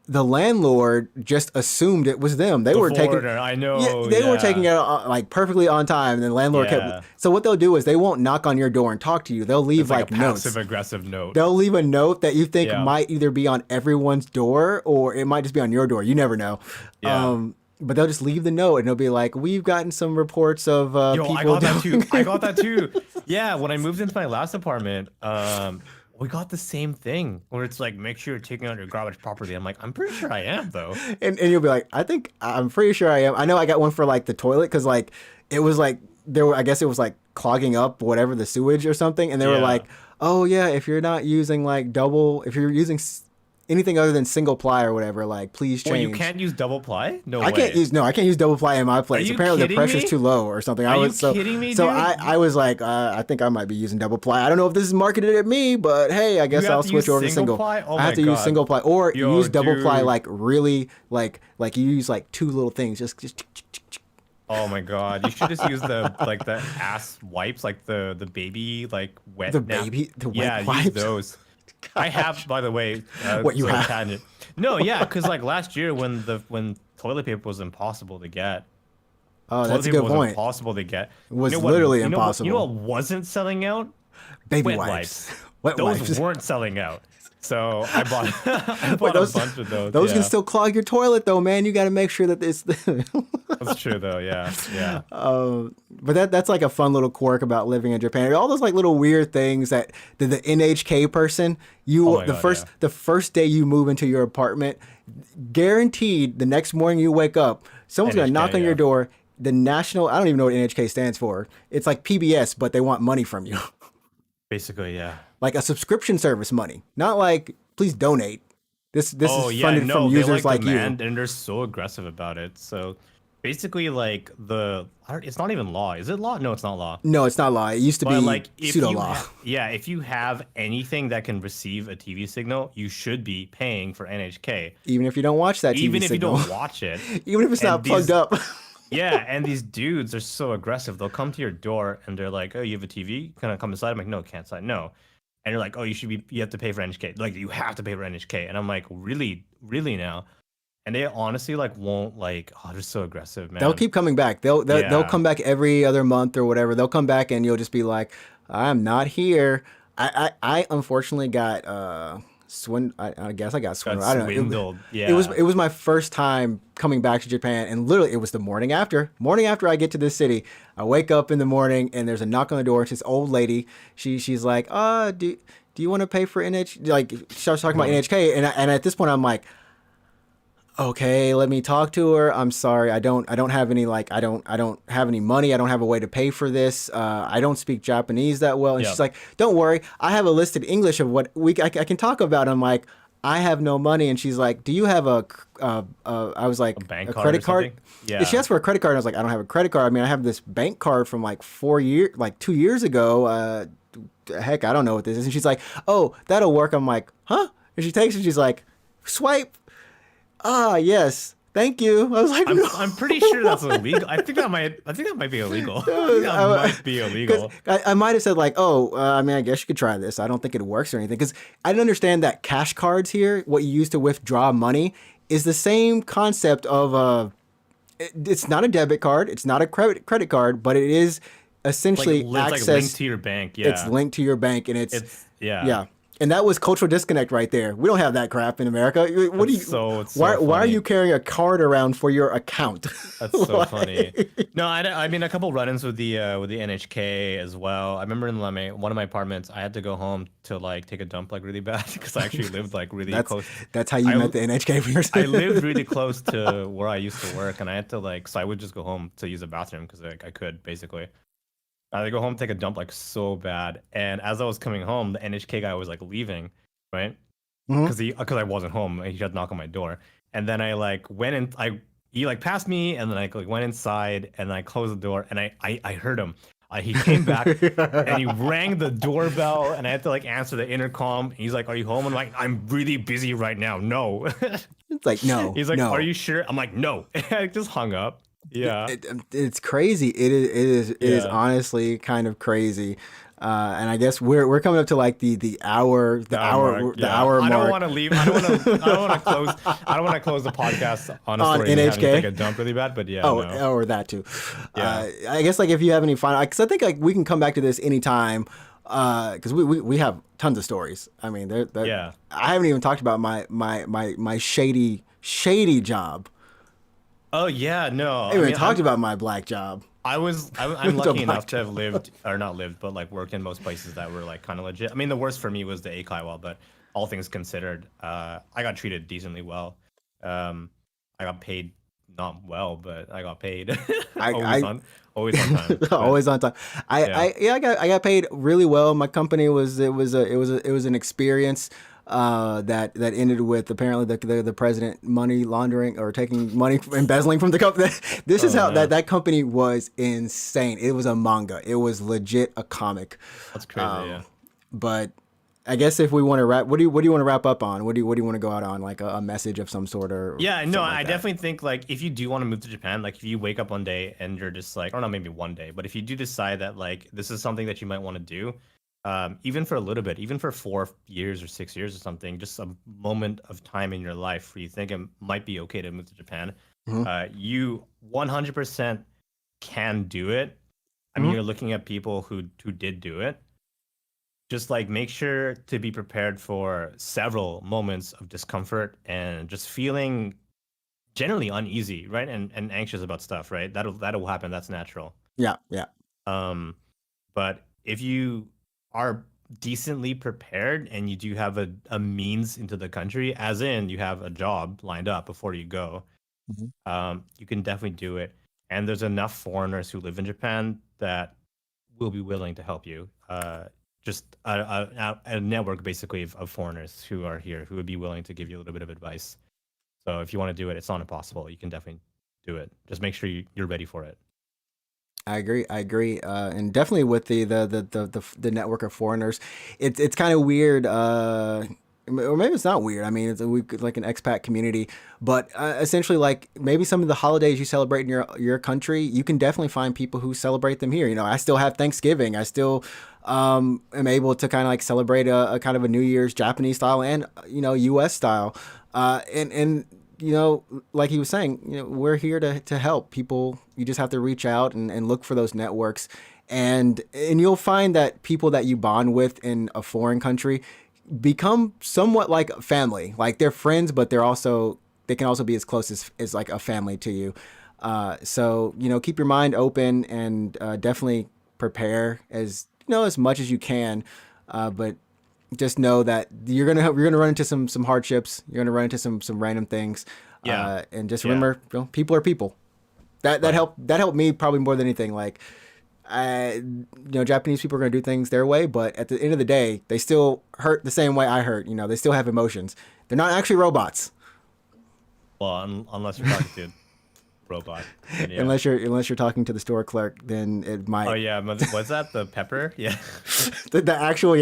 Speaker 2: the landlord just assumed it was them. They were taking.
Speaker 1: Foreigner, I know.
Speaker 2: Yeah, they were taking it like perfectly on time, and the landlord
Speaker 1: Yeah.
Speaker 2: kept. So what they'll do is they won't knock on your door and talk to you. They'll leave
Speaker 1: It's like a
Speaker 2: notes.
Speaker 1: passive aggressive note.
Speaker 2: They'll leave a note that you think
Speaker 1: Yeah.
Speaker 2: might either be on everyone's door or it might just be on your door. You never know.
Speaker 1: Yeah.
Speaker 2: But they'll just leave the note and they'll be like, "We've gotten some reports of
Speaker 1: Yo,
Speaker 2: people."
Speaker 1: I got that
Speaker 2: doing-"
Speaker 1: too. I got that too. Yeah, when I moved into my last apartment, we got the same thing where it's like, make sure you're taking out your garbage properly. I'm like, I'm pretty sure I am though.
Speaker 2: and you'll be like, I'm pretty sure I am. I know I got one for like the toilet because like it was like I guess it was like clogging up whatever the sewage or something, and they were
Speaker 1: Yeah.
Speaker 2: like, "Oh yeah, if you're not using like if you're using anything other than single ply or whatever, like please change."
Speaker 1: Well, you can't use double ply? No
Speaker 2: I
Speaker 1: way.
Speaker 2: I can't use double ply in my place.
Speaker 1: you
Speaker 2: Apparently the
Speaker 1: kidding
Speaker 2: pressure's
Speaker 1: me?
Speaker 2: too low or something.
Speaker 1: Are you kidding me,
Speaker 2: So
Speaker 1: dude?
Speaker 2: I was like, I think I might be using double ply. I don't know if this is marketed at me, but hey, I guess
Speaker 1: have
Speaker 2: I'll
Speaker 1: to
Speaker 2: switch
Speaker 1: use
Speaker 2: over to
Speaker 1: single
Speaker 2: single.
Speaker 1: ply? Oh
Speaker 2: I have
Speaker 1: my
Speaker 2: to use
Speaker 1: God.
Speaker 2: single ply or
Speaker 1: Yo,
Speaker 2: use double ply
Speaker 1: dude.
Speaker 2: like really like you use like two little things just
Speaker 1: Oh my god, you should just use the ass wipes, like the baby like wet.
Speaker 2: The
Speaker 1: nap-
Speaker 2: baby- the wet
Speaker 1: yeah,
Speaker 2: wipes?
Speaker 1: use those. I have, by the way.
Speaker 2: What you
Speaker 1: sort of
Speaker 2: have?
Speaker 1: tangent. No, yeah, because like last year when toilet paper was impossible to get.
Speaker 2: Oh,
Speaker 1: Toilet
Speaker 2: that's a
Speaker 1: paper
Speaker 2: good
Speaker 1: was
Speaker 2: point.
Speaker 1: impossible to get.
Speaker 2: It was
Speaker 1: You know what-
Speaker 2: literally
Speaker 1: you know what-
Speaker 2: impossible.
Speaker 1: You know what wasn't selling out?
Speaker 2: Baby
Speaker 1: Wet
Speaker 2: wipes.
Speaker 1: wipes.
Speaker 2: Wet
Speaker 1: Those
Speaker 2: wipes.
Speaker 1: weren't selling out. So I bought I bought
Speaker 2: Wait,
Speaker 1: a bunch of those.
Speaker 2: Those
Speaker 1: yeah.
Speaker 2: can still clog your toilet though, man. You got to make sure that it's
Speaker 1: That's true though. Yeah, yeah.
Speaker 2: But that's like a fun little quirk about living in Japan. All those like little weird things that the NHK person,
Speaker 1: Oh my
Speaker 2: the
Speaker 1: God,
Speaker 2: the first day you move into your apartment, guaranteed the next morning you wake up, someone's gonna
Speaker 1: NHK,
Speaker 2: knock on
Speaker 1: yeah.
Speaker 2: your door. The national, I don't even know what NHK stands for. It's like PBS, but they want money from you,
Speaker 1: Basically, yeah.
Speaker 2: like a subscription service money, not like please donate. This
Speaker 1: Oh
Speaker 2: is
Speaker 1: yeah,
Speaker 2: funded
Speaker 1: no,
Speaker 2: from
Speaker 1: they
Speaker 2: users like you.
Speaker 1: demand, and they're so aggressive about it. So basically, like it's not even law. Is it law? No, it's not law.
Speaker 2: No, it's not law. It used to
Speaker 1: But
Speaker 2: be
Speaker 1: like if
Speaker 2: pseudo
Speaker 1: you
Speaker 2: law.
Speaker 1: yeah, if you have anything that can receive a TV signal, you should be paying for NHK,
Speaker 2: Even if you don't watch that TV
Speaker 1: even if
Speaker 2: signal.
Speaker 1: you don't watch it.
Speaker 2: Even if it's
Speaker 1: And
Speaker 2: not plugged up.
Speaker 1: Yeah, and these dudes are so aggressive. They'll come to your door and they're like, "Oh, you have a TV? Can I come inside?" I'm like, "No, can't inside." No. And you're like, "Oh, you have to pay for NHK." Like, you have to pay for NHK. And I'm like, "Really? Really now?" And they honestly like won't like, oh, they're so aggressive, man.
Speaker 2: They'll keep coming back. They'll
Speaker 1: Yeah.
Speaker 2: come back every other month or whatever. They'll come back and you'll just be like, I'm not here. I unfortunately got I guess I got swindled. I don't know.
Speaker 1: swindled. Yeah.
Speaker 2: It was my first time coming back to Japan, and literally it was the morning after. Morning after I get to this city, I wake up in the morning and there's a knock on the door. It's this old lady. She's like, do you want to pay for NH? Like she starts talking about NHK, and at this point I'm like, okay, let me talk to her. I'm sorry, I don't have any like I don't have any money. I don't have a way to pay for this. I don't speak Japanese that well. And she's
Speaker 1: Yep.
Speaker 2: like, don't worry, I have a listed English of what I can talk about. I'm like, I have no money, and she's like, do you have I was
Speaker 1: A
Speaker 2: like,
Speaker 1: bank
Speaker 2: a
Speaker 1: card or
Speaker 2: credit card?
Speaker 1: something.
Speaker 2: And she
Speaker 1: Yeah.
Speaker 2: asked for a credit card, and I was like, I don't have a credit card. I mean, I have this bank card from like 4 years, like 2 years ago. Heck, I don't know what this is. And she's like, oh, that'll work. I'm like, huh? And she takes it. She's like, swipe. Ah, yes. Thank you. I was like,
Speaker 1: I'm
Speaker 2: no.
Speaker 1: I'm pretty sure that's illegal. I think that might be illegal. I think that might be
Speaker 2: Because
Speaker 1: illegal.
Speaker 2: I might have said like, oh, I mean, I guess you could try this. I don't think it works or anything. Because I didn't understand that cash cards here, what you use to withdraw money, is the same concept of it's not a debit card, it's not a credit card, but it is essentially
Speaker 1: It's like linked
Speaker 2: access.
Speaker 1: to your bank.
Speaker 2: It's
Speaker 1: Yeah.
Speaker 2: linked to your bank, and it's
Speaker 1: It's yeah.
Speaker 2: yeah. And that was cultural disconnect right there. We don't have that crap in America. What do you?
Speaker 1: It's
Speaker 2: Why?
Speaker 1: so
Speaker 2: Why are
Speaker 1: funny.
Speaker 2: you carrying a card around for your account?
Speaker 1: That's so funny. No, I mean a couple run-ins with the NHK as well. I remember in one of my apartments, I had to go home to like take a dump like really bad because I actually lived like really
Speaker 2: That's
Speaker 1: close.
Speaker 2: that's how you
Speaker 1: I
Speaker 2: met the NHK viewers.
Speaker 1: I lived really close to where I used to work, and I had to like so I would just go home to use the bathroom because like I could basically. I had to go home take a dump like so bad, and as I was coming home, the NHK guy was like leaving, right?
Speaker 2: Mhm.
Speaker 1: Because I wasn't home. He had to knock on my door, and then I like went in. He like passed me, and then I like went inside, and I closed the door, and I heard him. He came back, and he rang the doorbell, and I had to like answer the intercom. He's like, "Are you home?" I'm like, "I'm really busy right now. No."
Speaker 2: It's like no,
Speaker 1: He's like, "Are
Speaker 2: no.
Speaker 1: you sure?" I'm like, "No." And I just hung up. Yeah,
Speaker 2: It's crazy. It is
Speaker 1: yeah.
Speaker 2: honestly kind of crazy. And I guess we're coming up to like the hour
Speaker 1: The hour mark,
Speaker 2: the
Speaker 1: yeah.
Speaker 2: hour
Speaker 1: I don't
Speaker 2: mark
Speaker 1: want to leave. I don't want to close. I don't want to close the podcast on a
Speaker 2: on
Speaker 1: story of me having to take
Speaker 2: NHK.
Speaker 1: a dump really bad. But yeah,
Speaker 2: Oh,
Speaker 1: no,
Speaker 2: or that too.
Speaker 1: yeah.
Speaker 2: I guess like if you have any final, because I think like we can come back to this anytime. Because we have tons of stories. I mean,
Speaker 1: Yeah.
Speaker 2: I haven't even talked about my shady job.
Speaker 1: Oh yeah, no.
Speaker 2: I
Speaker 1: I
Speaker 2: haven't even
Speaker 1: mean,
Speaker 2: talked about my black job.
Speaker 1: I'm
Speaker 2: The
Speaker 1: lucky enough
Speaker 2: black
Speaker 1: to have lived or not lived, but like worked in most places that were like kind of legit. I mean, the worst for me was the Eikaiwa, but all things considered, I got treated decently well. I got paid not well, but I got paid always
Speaker 2: I
Speaker 1: on always on time. But
Speaker 2: always on time.
Speaker 1: yeah,
Speaker 2: I got paid really well. My company was it was an experience that ended with apparently the president money laundering or taking money embezzling from the company. This is
Speaker 1: oh
Speaker 2: how
Speaker 1: no,
Speaker 2: that company was insane. It was a manga. It was legit a comic.
Speaker 1: that's crazy. Yeah.
Speaker 2: But I guess if we want to wrap, what do you want to wrap up on? What do you want to go out on? Like a message of some sort or
Speaker 1: Yeah, no,
Speaker 2: something like
Speaker 1: I
Speaker 2: that.
Speaker 1: definitely think like if you do want to move to Japan, like if you wake up one day and you're just like, or not maybe one day, but if you do decide that like this is something that you might want to do, even for a little bit, even for 4 years or 6 years or something, just a moment of time in your life where you think it might be okay to move to Japan,
Speaker 2: Mhm.
Speaker 1: you 100% can do it. I mean,
Speaker 2: Mhm.
Speaker 1: you're looking at people who did do it. Just like make sure to be prepared for several moments of discomfort and just feeling generally uneasy, right? And anxious about stuff, right? That'll happen. That's natural.
Speaker 2: Yeah, yeah.
Speaker 1: Um, but if you are decently prepared and you do have a means into the country, as in you have a job lined up before you go,
Speaker 2: Mhm.
Speaker 1: you can definitely do it. And there's enough foreigners who live in Japan that will be willing to help you. Just a network basically of foreigners who are here who would be willing to give you a little bit of advice. So if you want to do it, it's not impossible. You can definitely do it. Just make sure you're ready for it.
Speaker 2: I agree. I agree. And definitely with the network of foreigners, it's kind of weird. Or maybe it's not weird. I mean, we like an expat community, but essentially, like maybe some of the holidays you celebrate in your country, you can definitely find people who celebrate them here. You know, I still have Thanksgiving. I still am able to kind of like celebrate a kind of a New Year's Japanese style and U.S. style. And like he was saying, we're here to help people. You just have to reach out and look for those networks. And you'll find that people that you bond with in a foreign country become somewhat like family. Like they're friends, but they can also be as close as like a family to you. So keep your mind open and definitely prepare as much as you can. But just know that you're gonna run into some hardships. You're gonna run into some random things.
Speaker 1: Yeah.
Speaker 2: And just remember, people are people. That helped me probably more than anything. Like, Japanese people are gonna do things their way, but at the end of the day, they still hurt the same way I hurt. They still have emotions. They're not actually robots.
Speaker 1: Well, unless you're talking to a robot. Yeah.
Speaker 2: Unless you're talking to the store clerk, then it might.
Speaker 1: Oh yeah, was that the pepper? Yeah.
Speaker 2: the actual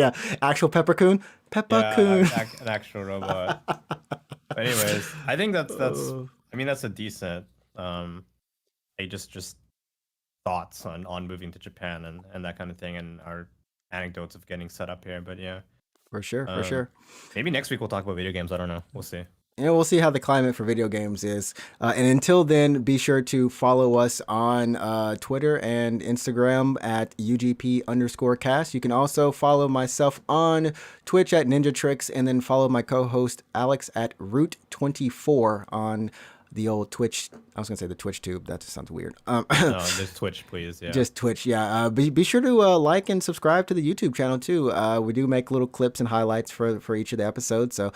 Speaker 2: peppercoon. Peppercoon.
Speaker 1: Yeah, an actual robot. Anyways, I think that's I mean that's a decent just thoughts on moving to Japan and that kind of thing, and our anecdotes of getting set up here. But yeah,
Speaker 2: for sure.
Speaker 1: Maybe next week we'll talk about video games. I don't know. We'll see.
Speaker 2: Yeah, we'll see how the climate for video games is. And until then, be sure to follow us on Twitter and Instagram at UGP_cast. You can also follow myself on Twitch at Ninja Tricks, and then follow my co-host Alex at Root24 on the old Twitch. I was gonna say the Twitch tube. That just sounds weird.
Speaker 1: No, just Twitch, please. Yeah.
Speaker 2: Just Twitch. Yeah. Be sure to like and subscribe to the YouTube channel too. We do make little clips and highlights for each of the episodes. So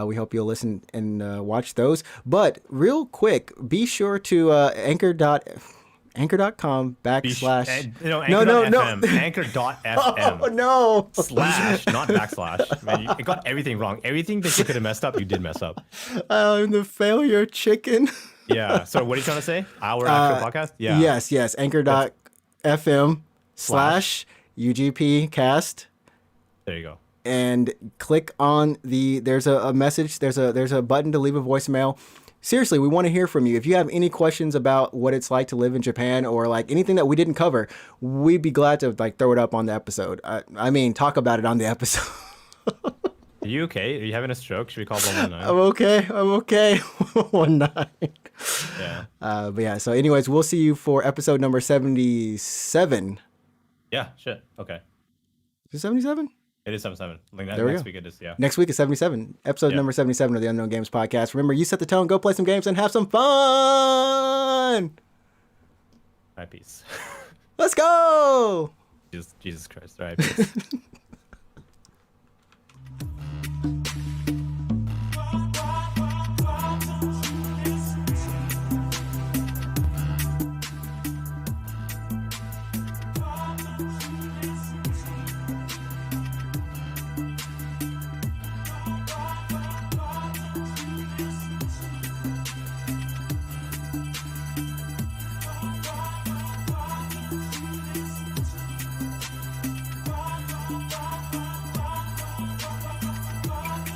Speaker 2: we hope you'll listen and watch those. But real quick, be sure to anchor.com /
Speaker 1: Anchor.fm.
Speaker 2: Oh no.
Speaker 1: / not backslash. Man, you got everything wrong. Everything that you could have messed up, you did mess up.
Speaker 2: I'm the failure chicken.
Speaker 1: Yeah. So what are you trying to say? Our actual podcast? Yeah.
Speaker 2: Yes. Anchor.fm / UGP cast.
Speaker 1: There you go.
Speaker 2: And click on there's a message. There's a button to leave a voicemail. Seriously, we want to hear from you. If you have any questions about what it's like to live in Japan, or like anything that we didn't cover, we'd be glad to like throw it up on the episode. I mean, talk about it on the episode.
Speaker 1: Are you okay? Are you having a stroke? Should we call 119?
Speaker 2: I'm okay. 19.
Speaker 1: Yeah.
Speaker 2: But yeah. So, anyways, we'll see you for episode number 77.
Speaker 1: Yeah. Shit. Okay.
Speaker 2: Is it 77?
Speaker 1: It is 77. Like
Speaker 2: There we
Speaker 1: next
Speaker 2: go.
Speaker 1: week it is. Yeah.
Speaker 2: Next week is 77. Episode number 77 of the Unknown Games Podcast. Remember, you set the tone. Go play some games and have some fun.
Speaker 1: All right. Peace.
Speaker 2: Let's go.
Speaker 1: Jesus Christ. All right. Peace.